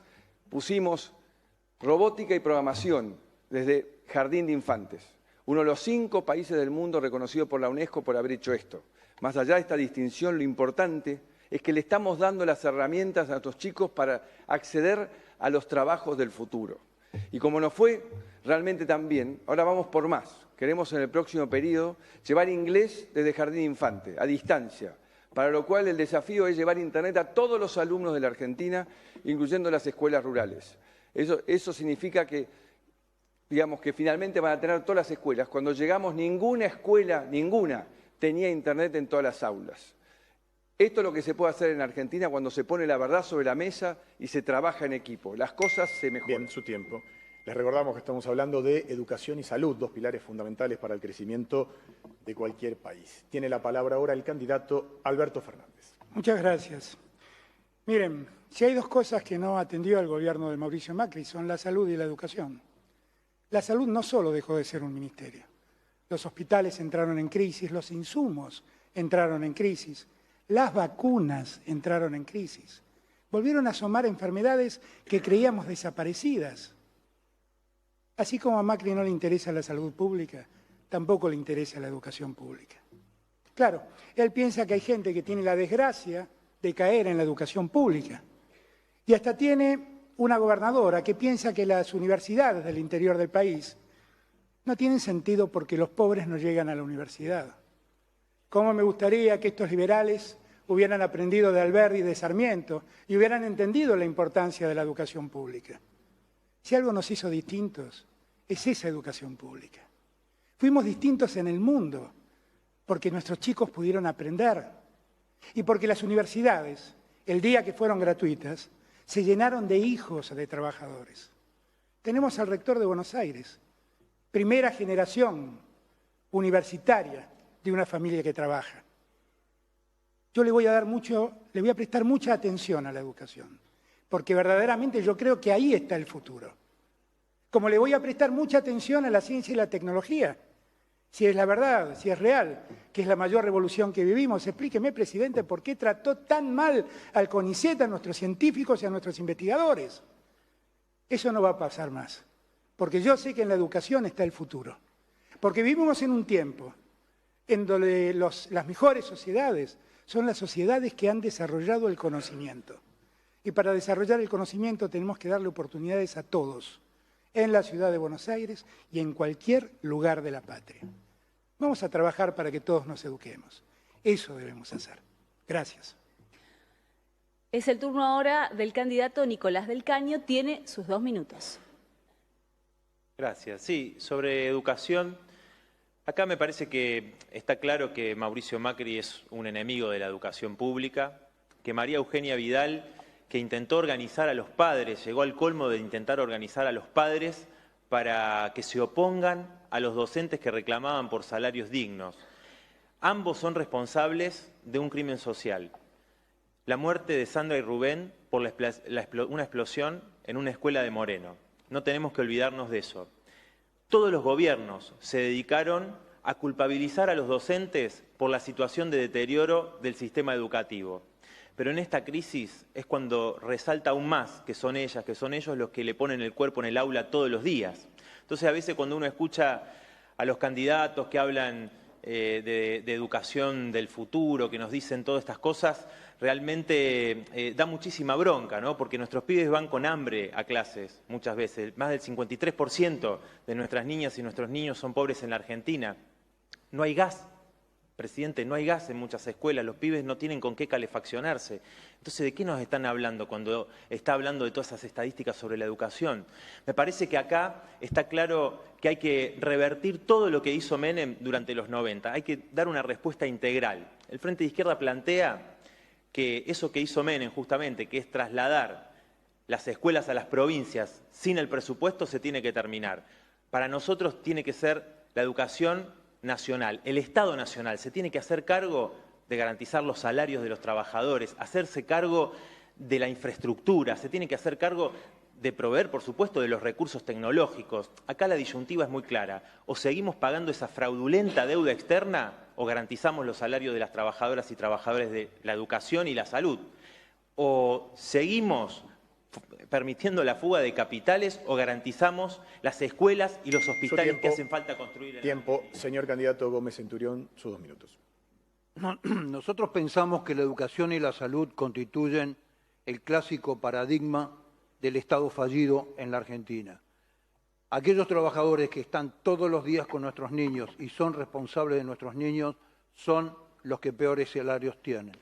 Speaker 4: pusimos robótica y programación desde jardín de infantes. Uno de los 5 países del mundo reconocido por la UNESCO por haber hecho esto. Más allá de esta distinción, lo importante es que le estamos dando las herramientas a nuestros chicos para acceder a los trabajos del futuro. Y como nos fue realmente tan bien, ahora vamos por más. Queremos en el próximo periodo llevar inglés desde jardín infante, a distancia, para lo cual el desafío es llevar Internet a todos los alumnos de la Argentina, incluyendo las escuelas rurales. Eso significa que, digamos, que finalmente van a tener todas las escuelas. Cuando llegamos, ninguna escuela, tenía Internet en todas las aulas. Esto es lo que se puede hacer en Argentina cuando se pone la verdad sobre la mesa y se trabaja en equipo. Las cosas se mejoran.
Speaker 10: Bien, su tiempo. Les recordamos que estamos hablando de educación y salud, 2 pilares fundamentales para el crecimiento de cualquier país. Tiene la palabra ahora el candidato Alberto Fernández.
Speaker 5: Muchas gracias. Miren, si hay 2 cosas que no atendió el gobierno de Mauricio Macri, son la salud y la educación. La salud no solo dejó de ser un ministerio. Los hospitales entraron en crisis, los insumos entraron en crisis. Las vacunas entraron en crisis. Volvieron a asomar enfermedades que creíamos desaparecidas. Así como a Macri no le interesa la salud pública, tampoco le interesa la educación pública. Claro, él piensa que hay gente que tiene la desgracia de caer en la educación pública. Y hasta tiene una gobernadora que piensa que las universidades del interior del país no tienen sentido porque los pobres no llegan a la universidad. Cómo me gustaría que estos liberales hubieran aprendido de Alberdi y de Sarmiento y hubieran entendido la importancia de la educación pública. Si algo nos hizo distintos, es esa educación pública. Fuimos distintos en el mundo porque nuestros chicos pudieron aprender y porque las universidades, el día que fueron gratuitas, se llenaron de hijos de trabajadores. Tenemos al rector de Buenos Aires, primera generación universitaria de una familia que trabaja. Yo le voy a prestar mucha atención a la educación, porque verdaderamente yo creo que ahí está el futuro. Como le voy a prestar mucha atención a la ciencia y la tecnología, si es la verdad, si es real, que es la mayor revolución que vivimos. Explíqueme, presidente, por qué trató tan mal al CONICET, a nuestros científicos y a nuestros investigadores. Eso no va a pasar más, porque yo sé que en la educación está el futuro. Porque vivimos en un tiempo en donde las mejores sociedades son las sociedades que han desarrollado el conocimiento. Y para desarrollar el conocimiento tenemos que darle oportunidades a todos, en la ciudad de Buenos Aires y en cualquier lugar de la patria. Vamos a trabajar para que todos nos eduquemos. Eso debemos hacer. Gracias.
Speaker 11: Es el turno ahora del candidato Nicolás del Caño, tiene sus 2 minutos.
Speaker 6: Gracias. Sí, sobre educación, acá me parece que está claro que Mauricio Macri es un enemigo de la educación pública, que María Eugenia Vidal, que intentó organizar a los padres, llegó al colmo de intentar organizar a los padres para que se opongan a los docentes que reclamaban por salarios dignos. Ambos son responsables de un crimen social. La muerte de Sandra y Rubén por una explosión en una escuela de Moreno. No tenemos que olvidarnos de eso. Todos los gobiernos se dedicaron a culpabilizar a los docentes por la situación de deterioro del sistema educativo. Pero en esta crisis es cuando resalta aún más que son ellas, que son ellos los que le ponen el cuerpo en el aula todos los días. Entonces a veces cuando uno escucha a los candidatos que hablan de educación del futuro, que nos dicen todas estas cosas, realmente da muchísima bronca, ¿no? Porque nuestros pibes van con hambre a clases muchas veces. Más del 53% de nuestras niñas y nuestros niños son pobres en la Argentina. No hay gas, presidente, no hay gas en muchas escuelas, los pibes no tienen con qué calefaccionarse. Entonces, ¿de qué nos están hablando cuando está hablando de todas esas estadísticas sobre la educación? Me parece que acá está claro que hay que revertir todo lo que hizo Menem durante los 90. Hay que dar una respuesta integral. El Frente de Izquierda plantea que eso que hizo Menem justamente, que es trasladar las escuelas a las provincias sin el presupuesto, se tiene que terminar. Para nosotros tiene que ser la educación nacional, el Estado nacional se tiene que hacer cargo de garantizar los salarios de los trabajadores, hacerse cargo de la infraestructura, se tiene que hacer cargo de proveer, por supuesto, de los recursos tecnológicos. Acá la disyuntiva es muy clara. O seguimos pagando esa fraudulenta deuda externa o garantizamos los salarios de las trabajadoras y trabajadores de la educación y la salud. O seguimos permitiendo la fuga de capitales o garantizamos las escuelas y los hospitales que hacen falta construir.
Speaker 10: Tiempo. Señor candidato Gómez Centurión, sus 2 minutos.
Speaker 7: Nosotros pensamos que la educación y la salud constituyen el clásico paradigma del Estado fallido en la Argentina. Aquellos trabajadores que están todos los días con nuestros niños y son responsables de nuestros niños son los que peores salarios tienen.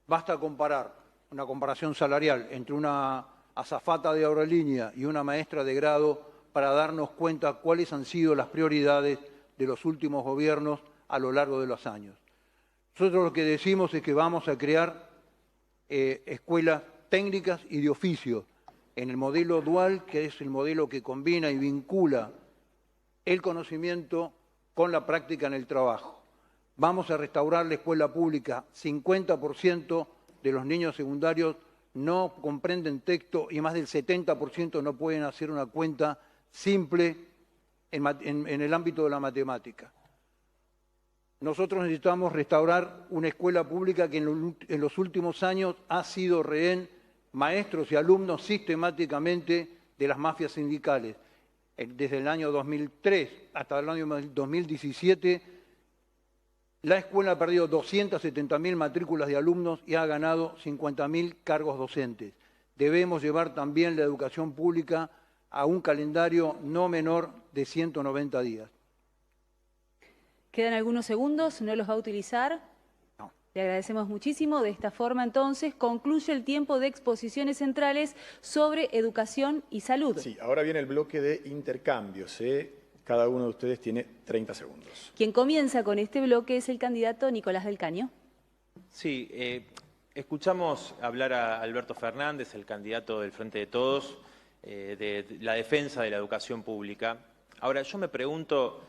Speaker 7: Basta comparar una comparación salarial entre una azafata de aerolínea y una maestra de grado para darnos cuenta cuáles han sido las prioridades de los últimos gobiernos a lo largo de los años. Nosotros lo que decimos es que vamos a crear escuelas técnicas y de oficio en el modelo dual, que es el modelo que combina y vincula el conocimiento con la práctica en el trabajo. Vamos a restaurar la escuela pública. 50% de los niños secundarios no comprenden texto y más del 70% no pueden hacer una cuenta simple en el ámbito de la matemática. Nosotros necesitamos restaurar una escuela pública que en los últimos años ha sido rehén, maestros y alumnos sistemáticamente de las mafias sindicales. Desde el año 2003 hasta el año 2017, la escuela ha perdido 270.000 matrículas de alumnos y ha ganado 50.000 cargos docentes. Debemos llevar también la educación pública a un calendario no menor de 190 días.
Speaker 11: Quedan algunos segundos, ¿no los va a utilizar?
Speaker 7: No.
Speaker 11: Le agradecemos muchísimo. De esta forma, entonces, concluye el tiempo de exposiciones centrales sobre educación y salud.
Speaker 10: Sí, ahora viene el bloque de intercambios. Cada uno de ustedes tiene 30 segundos.
Speaker 11: Quien comienza con este bloque es el candidato Nicolás del Caño.
Speaker 6: Sí, escuchamos hablar a Alberto Fernández, el candidato del Frente de Todos, de la defensa de la educación pública. Ahora, yo me pregunto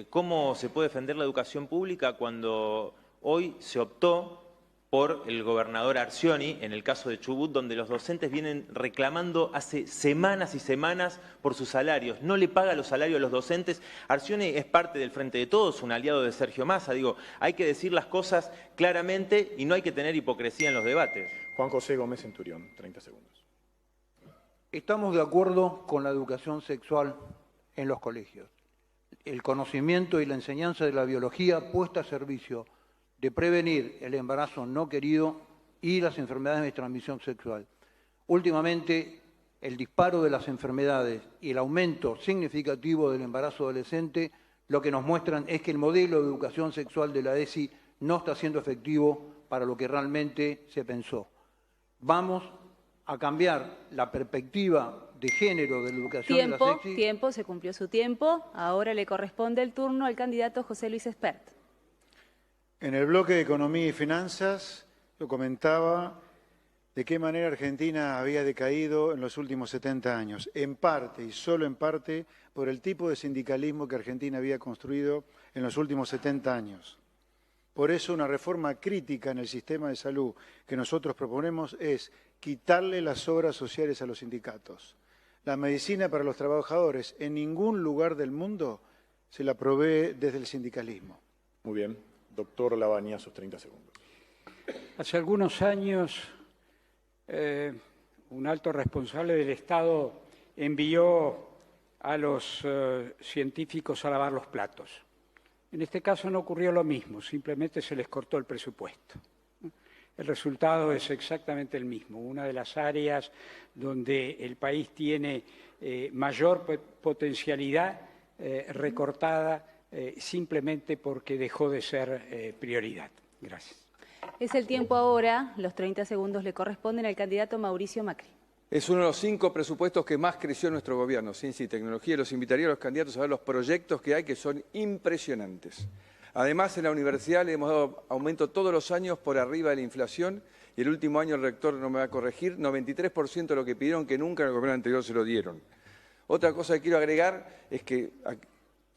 Speaker 6: cómo se puede defender la educación pública cuando hoy se optó por el gobernador Arcioni, en el caso de Chubut, donde los docentes vienen reclamando hace semanas y semanas por sus salarios. No le paga los salarios a los docentes. Arcioni es parte del Frente de Todos, un aliado de Sergio Massa. Digo, hay que decir las cosas claramente y no hay que tener hipocresía en los debates.
Speaker 10: Juan José Gómez Centurión, 30 segundos.
Speaker 7: Estamos de acuerdo con la educación sexual en los colegios. El conocimiento y la enseñanza de la biología puesta a servicio de prevenir el embarazo no querido y las enfermedades de transmisión sexual. Últimamente, el disparo de las enfermedades y el aumento significativo del embarazo adolescente lo que nos muestran es que el modelo de educación sexual de la ESI no está siendo efectivo para lo que realmente se pensó. vamos a cambiar la perspectiva de género de la educación de la sexy.
Speaker 11: Tiempo, se cumplió su tiempo. Ahora le corresponde el turno al candidato José Luis Espert.
Speaker 8: En el bloque de Economía y Finanzas, yo comentaba de qué manera Argentina había decaído en los últimos 70 años, en parte y solo en parte por el tipo de sindicalismo que Argentina había construido en los últimos 70 años. Por eso una reforma crítica en el sistema de salud que nosotros proponemos es quitarle las obras sociales a los sindicatos. La medicina para los trabajadores en ningún lugar del mundo se la provee desde el sindicalismo.
Speaker 10: Muy bien. Doctor Labaña, sus 30 segundos.
Speaker 9: Hace algunos años, un alto responsable del Estado envió a los científicos a lavar los platos. En este caso no ocurrió lo mismo, simplemente se les cortó el presupuesto. El resultado es exactamente el mismo. Una de las áreas donde el país tiene mayor potencialidad recortada simplemente porque dejó de ser prioridad. Gracias.
Speaker 11: Es el tiempo ahora, los 30 segundos le corresponden al candidato Mauricio Macri.
Speaker 4: Es uno de los 5 presupuestos que más creció nuestro gobierno, ciencia y tecnología. Los invitaría a los candidatos a ver los proyectos que hay, que son impresionantes. Además, en la universidad le hemos dado aumento todos los años por arriba de la inflación y el último año el rector no me va a corregir, 93% de lo que pidieron que nunca en el gobierno anterior se lo dieron. Otra cosa que quiero agregar es que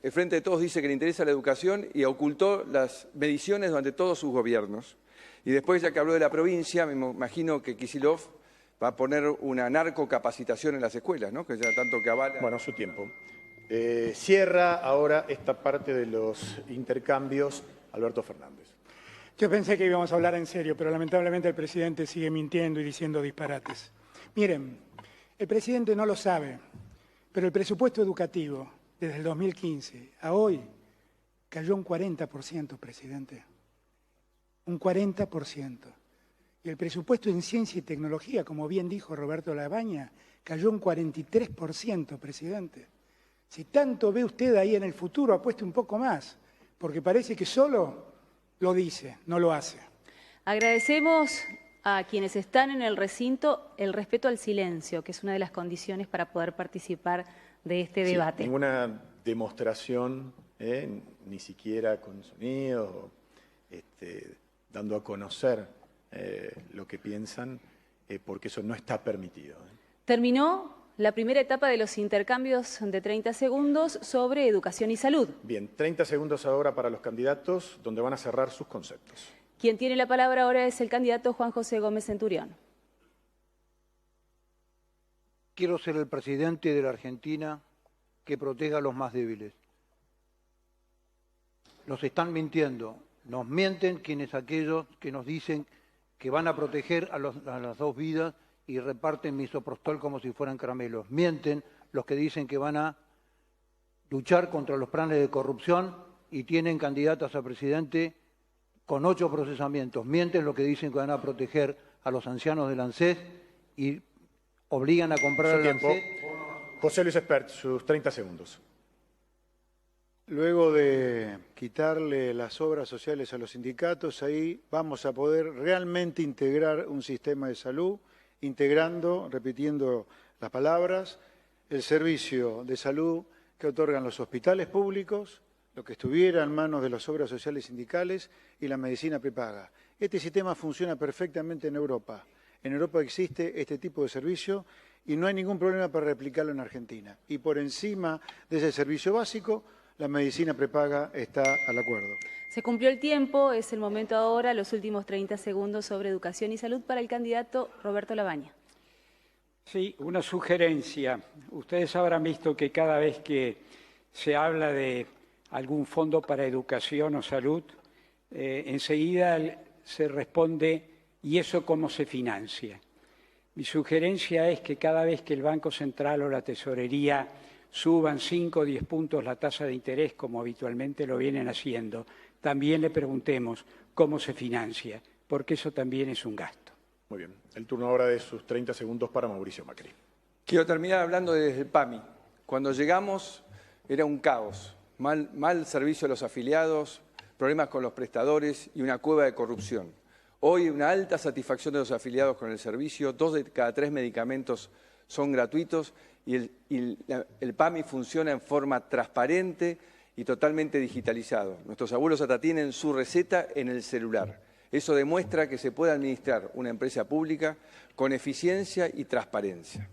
Speaker 4: el Frente de Todos dice que le interesa la educación y ocultó las mediciones durante todos sus gobiernos. Y después, ya que habló de la provincia, me imagino que Kicillof va a poner una narcocapacitación en las escuelas, ¿no? Que ya tanto que avala.
Speaker 10: Bueno, su tiempo. Cierra ahora esta parte de los intercambios Alberto Fernández.
Speaker 5: Yo pensé que íbamos a hablar en serio, pero lamentablemente el presidente sigue mintiendo y diciendo disparates. Miren, el presidente no lo sabe, pero el presupuesto educativo desde el 2015 a hoy cayó un 40%, presidente. Un 40%. Y el presupuesto en ciencia y tecnología, como bien dijo Roberto Labaña, cayó un 43%, presidente. Si tanto ve usted ahí en el futuro, apueste un poco más, porque parece que solo lo dice, no lo hace.
Speaker 11: Agradecemos a quienes están en el recinto el respeto al silencio, que es una de las condiciones para poder participar de este debate.
Speaker 10: Ninguna demostración, ni siquiera con sonido, dando a conocer lo que piensan, porque eso no está permitido.
Speaker 11: Terminó la primera etapa de los intercambios de 30 segundos sobre educación y salud.
Speaker 10: Bien, 30 segundos ahora para los candidatos, donde van a cerrar sus conceptos.
Speaker 11: Quien tiene la palabra ahora es el candidato Juan José Gómez Centurión.
Speaker 7: Quiero ser el presidente de la Argentina que proteja a los más débiles. Nos están mintiendo, nos mienten quienes aquellos que nos dicen que van a proteger a las dos vidas y reparten misoprostol como si fueran caramelos. Mienten los que dicen que van a luchar contra los planes de corrupción y tienen candidatas a presidente con 8 procesamientos. Mienten los que dicen que van a proteger a los ancianos del ANSES y obligan a comprar al ANSES.
Speaker 10: José Luis Espert, sus 30 segundos.
Speaker 8: Luego de quitarle las obras sociales a los sindicatos, ahí vamos a poder realmente integrar un sistema de salud, integrando, repitiendo las palabras, el servicio de salud que otorgan los hospitales públicos, lo que estuviera en manos de las obras sociales sindicales y la medicina prepaga. Este sistema funciona perfectamente en Europa. En Europa existe este tipo de servicio y no hay ningún problema para replicarlo en Argentina. Y por encima de ese servicio básico, la medicina prepaga está al acuerdo.
Speaker 11: Se cumplió el tiempo, es el momento ahora, los últimos 30 segundos sobre educación y salud para el candidato Roberto Labaña.
Speaker 9: Sí, una sugerencia. Ustedes habrán visto que cada vez que se habla de algún fondo para educación o salud, enseguida se responde, ¿y eso cómo se financia? Mi sugerencia es que cada vez que el Banco Central o la Tesorería suban 5 o 10 puntos la tasa de interés, como habitualmente lo vienen haciendo, también le preguntemos cómo se financia, porque eso también es un gasto.
Speaker 10: Muy bien. El turno ahora de sus 30 segundos para Mauricio Macri.
Speaker 4: Quiero terminar hablando desde el PAMI. Cuando llegamos era un caos, mal servicio a los afiliados, problemas con los prestadores y una cueva de corrupción. Hoy una alta satisfacción de los afiliados con el servicio, 2 de cada 3 medicamentos son gratuitos y el PAMI funciona en forma transparente y totalmente digitalizado. Nuestros abuelos hasta tienen su receta en el celular. Eso demuestra que se puede administrar una empresa pública con eficiencia y transparencia.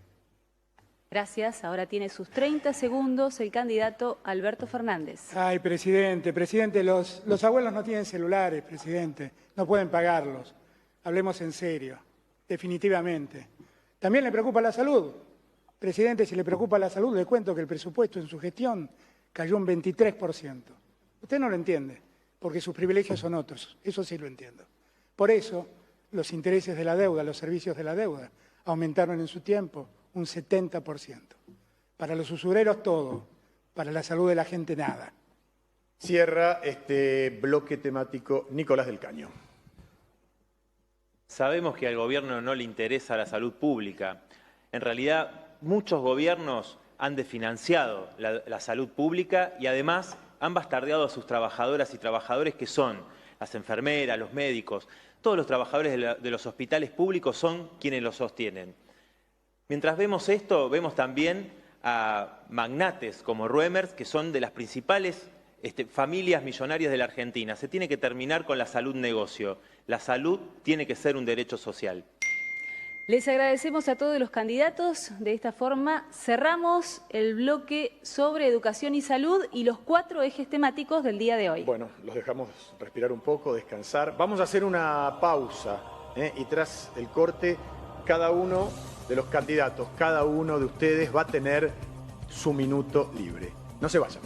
Speaker 11: Gracias. Ahora tiene sus 30 segundos el candidato Alberto Fernández.
Speaker 5: Ay, presidente, los abuelos no tienen celulares, presidente, no pueden pagarlos. Hablemos en serio, definitivamente. También le preocupa la salud. Presidente, si le preocupa la salud, le cuento que el presupuesto en su gestión cayó un 23%. Usted no lo entiende, porque sus privilegios son otros, eso sí lo entiendo. Por eso, los intereses de la deuda, los servicios de la deuda, aumentaron en su tiempo un 70%. Para los usureros todo, para la salud de la gente nada.
Speaker 10: Cierra este bloque temático Nicolás del Caño.
Speaker 6: Sabemos que al gobierno no le interesa la salud pública. En realidad, muchos gobiernos han desfinanciado la salud pública y además han bastardeado a sus trabajadoras y trabajadores que son las enfermeras, los médicos, todos los trabajadores de los hospitales públicos son quienes los sostienen. Mientras vemos esto, vemos también a magnates como Ruemers, que son de las principales familias millonarias de la Argentina. Se tiene que terminar con la salud negocio. La salud tiene que ser un derecho social.
Speaker 11: Les agradecemos a todos los candidatos. De esta forma cerramos el bloque sobre educación y salud y los 4 ejes temáticos del día de hoy.
Speaker 10: Bueno, los dejamos respirar un poco, descansar. Vamos a hacer una pausa y tras el corte, cada uno de los candidatos, cada uno de ustedes va a tener su minuto libre. No se vayan.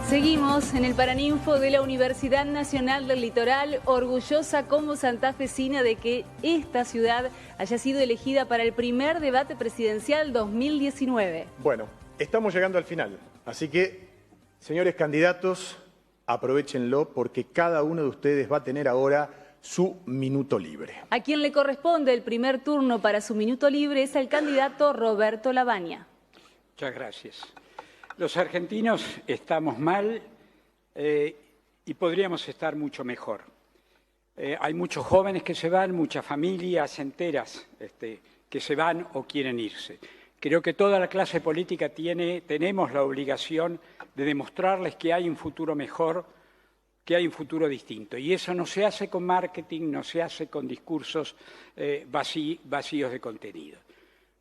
Speaker 11: Seguimos en el Paraninfo de la Universidad Nacional del Litoral, orgullosa como santafesina de que esta ciudad haya sido elegida para el primer debate presidencial 2019.
Speaker 10: Bueno, estamos llegando al final, así que, señores candidatos, aprovechenlo porque cada uno de ustedes va a tener ahora su minuto libre.
Speaker 11: A quien le corresponde el primer turno para su minuto libre es el candidato Roberto Labaña.
Speaker 9: Muchas gracias. Los argentinos estamos mal y podríamos estar mucho mejor. Hay muchos jóvenes que se van, muchas familias enteras que se van o quieren irse. Creo que toda la clase política tenemos la obligación de demostrarles que hay un futuro mejor, que hay un futuro distinto. Y eso no se hace con marketing, no se hace con discursos vacíos de contenido.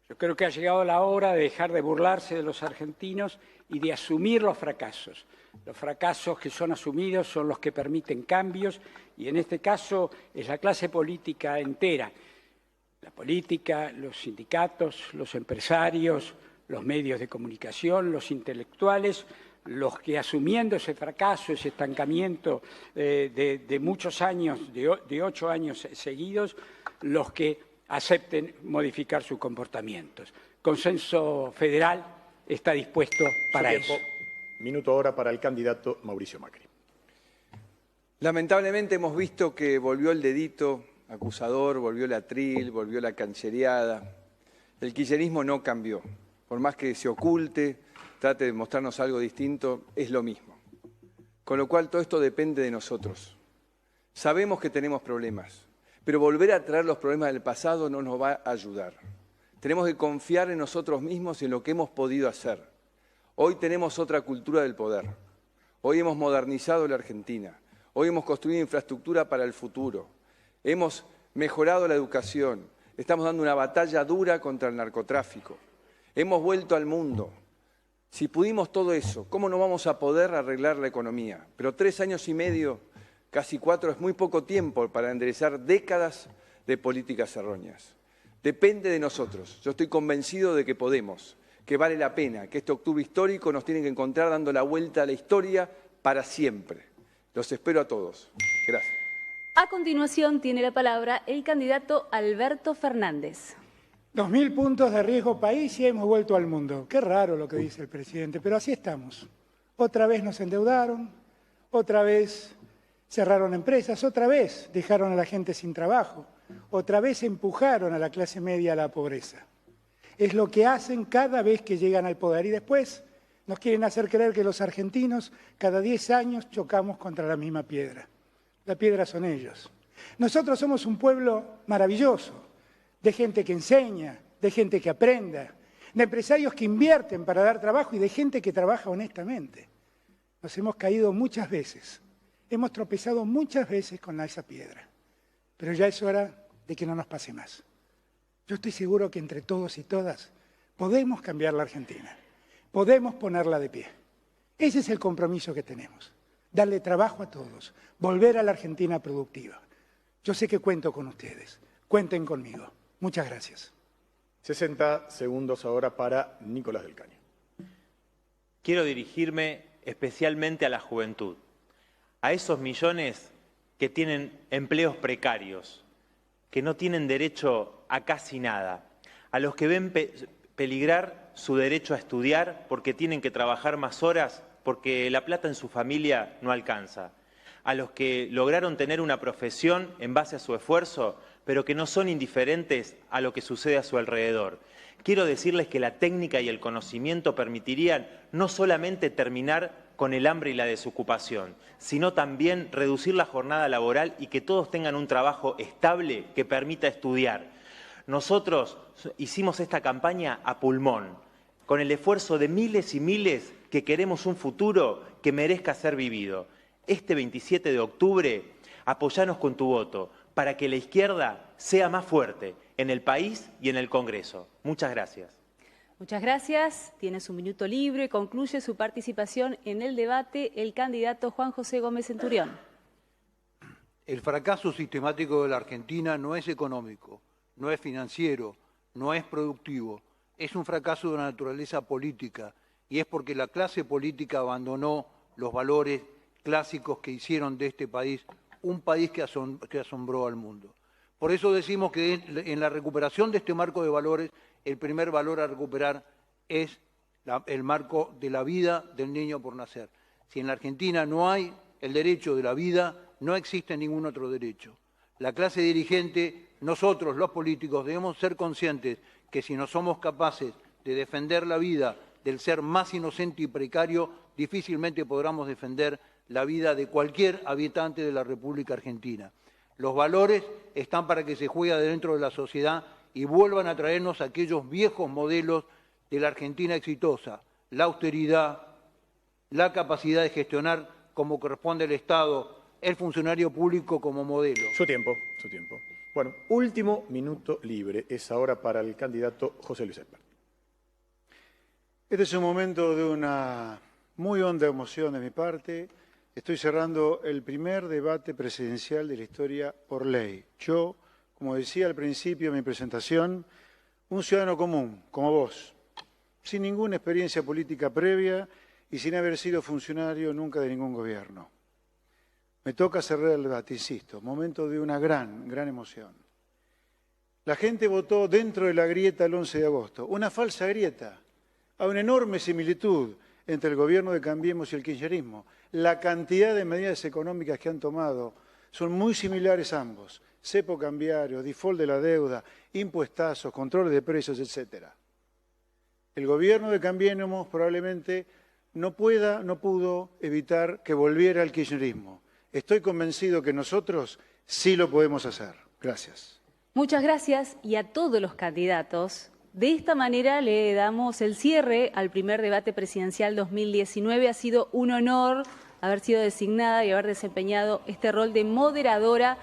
Speaker 9: Yo creo que ha llegado la hora de dejar de burlarse de los argentinos y de asumir los fracasos. Los fracasos que son asumidos son los que permiten cambios y en este caso es la clase política entera. La política, los sindicatos, los empresarios, los medios de comunicación, los intelectuales, los que asumiendo ese fracaso, ese estancamiento de muchos años, de 8 años seguidos, los que acepten modificar sus comportamientos. Consenso Federal está dispuesto para eso.
Speaker 10: Minuto ahora para el candidato Mauricio Macri.
Speaker 4: Lamentablemente hemos visto que volvió el dedito acusador, volvió la atril, volvió la canchereada. El kirchnerismo no cambió. Por más que se oculte, trate de mostrarnos algo distinto, es lo mismo. Con lo cual todo esto depende de nosotros. Sabemos que tenemos problemas, pero volver a traer los problemas del pasado no nos va a ayudar. Tenemos que confiar en nosotros mismos y en lo que hemos podido hacer. Hoy tenemos otra cultura del poder. Hoy hemos modernizado la Argentina. Hoy hemos construido infraestructura para el futuro. Hemos mejorado la educación. Estamos dando una batalla dura contra el narcotráfico. Hemos vuelto al mundo. Si pudimos todo eso, ¿cómo no vamos a poder arreglar la economía? Pero 3 años y medio Casi 4 es muy poco tiempo para enderezar décadas de políticas erróneas. Depende de nosotros. Yo estoy convencido de que podemos, que vale la pena, que este octubre histórico nos tiene que encontrar dando la vuelta a la historia para siempre. Los espero a todos. Gracias.
Speaker 11: A continuación tiene la palabra el candidato Alberto Fernández.
Speaker 5: 2000 puntos de riesgo país y hemos vuelto al mundo. Qué raro lo que dice el presidente, pero así estamos. Otra vez nos endeudaron, otra vez cerraron empresas, otra vez dejaron a la gente sin trabajo, otra vez empujaron a la clase media a la pobreza. Es lo que hacen cada vez que llegan al poder y después nos quieren hacer creer que los argentinos cada 10 años chocamos contra la misma piedra. La piedra son ellos. Nosotros somos un pueblo maravilloso, de gente que enseña, de gente que aprenda, de empresarios que invierten para dar trabajo y de gente que trabaja honestamente. Nos hemos caído muchas veces, hemos tropezado muchas veces con esa piedra, pero ya es hora de que no nos pase más. Yo estoy seguro que entre todos y todas podemos cambiar la Argentina, podemos ponerla de pie. Ese es el compromiso que tenemos, darle trabajo a todos, volver a la Argentina productiva. Yo sé que cuento con ustedes, cuenten conmigo. Muchas gracias.
Speaker 10: 60 segundos ahora para Nicolás del Caño.
Speaker 6: Quiero dirigirme especialmente a la juventud, a esos millones que tienen empleos precarios, que no tienen derecho a casi nada, a los que ven peligrar su derecho a estudiar porque tienen que trabajar más horas porque la plata en su familia no alcanza, a los que lograron tener una profesión en base a su esfuerzo, pero que no son indiferentes a lo que sucede a su alrededor. Quiero decirles que la técnica y el conocimiento permitirían no solamente terminar con el hambre y la desocupación, sino también reducir la jornada laboral y que todos tengan un trabajo estable que permita estudiar. Nosotros hicimos esta campaña a pulmón, con el esfuerzo de miles y miles que queremos un futuro que merezca ser vivido. Este 27 de octubre, apoyanos con tu voto para que la izquierda sea más fuerte en el país y en el Congreso. Muchas gracias.
Speaker 11: Muchas gracias. Tiene su minuto libre. Concluye su participación en el debate el candidato Juan José Gómez Centurión.
Speaker 7: El fracaso sistemático de la Argentina no es económico, no es financiero, no es productivo. Es un fracaso de una naturaleza política y es porque la clase política abandonó los valores clásicos que hicieron de este país un país que asombró al mundo. Por eso decimos que en la recuperación de este marco de valores, el primer valor a recuperar es el marco de la vida del niño por nacer. Si en la Argentina no hay el derecho de la vida, no existe ningún otro derecho. La clase dirigente, nosotros los políticos, debemos ser conscientes que si no somos capaces de defender la vida del ser más inocente y precario, difícilmente podremos defender la vida de cualquier habitante de la República Argentina. Los valores están para que se juegue dentro de la sociedad y vuelvan a traernos aquellos viejos modelos de la Argentina exitosa, la austeridad, la capacidad de gestionar como corresponde al Estado, el funcionario público como modelo.
Speaker 10: Su tiempo. Bueno, último minuto libre es ahora para el candidato José Luis Espert.
Speaker 8: Este es un momento de una muy honda emoción de mi parte. Estoy cerrando el primer debate presidencial de la historia por ley. Yo, como decía al principio de mi presentación, un ciudadano común, como vos, sin ninguna experiencia política previa y sin haber sido funcionario nunca de ningún gobierno. Me toca cerrar el debate, insisto, momento de una gran emoción. La gente votó dentro de la grieta el 11 de agosto, una falsa grieta. Hay una enorme similitud entre el gobierno de Cambiemos y el kirchnerismo. La cantidad de medidas económicas que han tomado son muy similares ambos. Cepo cambiario, default de la deuda, impuestazos, controles de precios, etc. El gobierno de Cambiemos probablemente no pudo evitar que volviera al kirchnerismo. Estoy convencido que nosotros sí lo podemos hacer. Gracias.
Speaker 11: Muchas gracias y a todos los candidatos. De esta manera le damos el cierre al primer debate presidencial 2019. Ha sido un honor haber sido designada y haber desempeñado este rol de moderadora,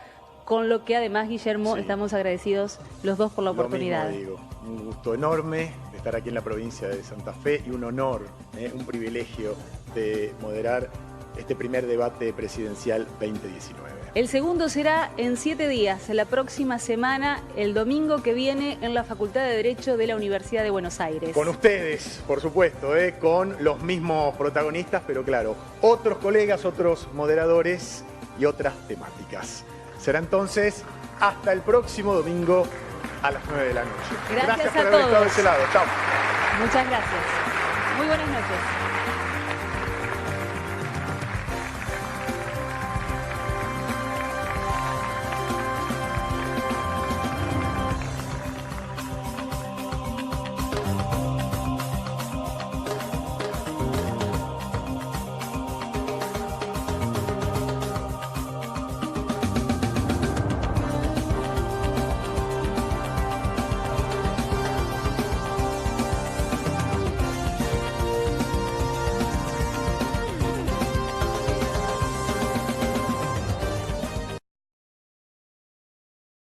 Speaker 11: con lo que además, Guillermo, estamos agradecidos los dos por la oportunidad.
Speaker 10: Lo mismo digo, un gusto enorme de estar aquí en la provincia de Santa Fe y un honor, un privilegio de moderar este primer debate presidencial 2019.
Speaker 11: El segundo será en 7 días, la próxima semana, el domingo que viene, en la Facultad de Derecho de la Universidad de Buenos Aires.
Speaker 10: Con ustedes, por supuesto, con los mismos protagonistas, pero claro, otros colegas, otros moderadores y otras temáticas. Será entonces hasta el próximo domingo a las 9 de la noche.
Speaker 11: Gracias
Speaker 10: por
Speaker 11: a
Speaker 10: haber estado de
Speaker 11: todos.
Speaker 10: ese lado. Chao.
Speaker 11: Muchas gracias. Muy buenas noches.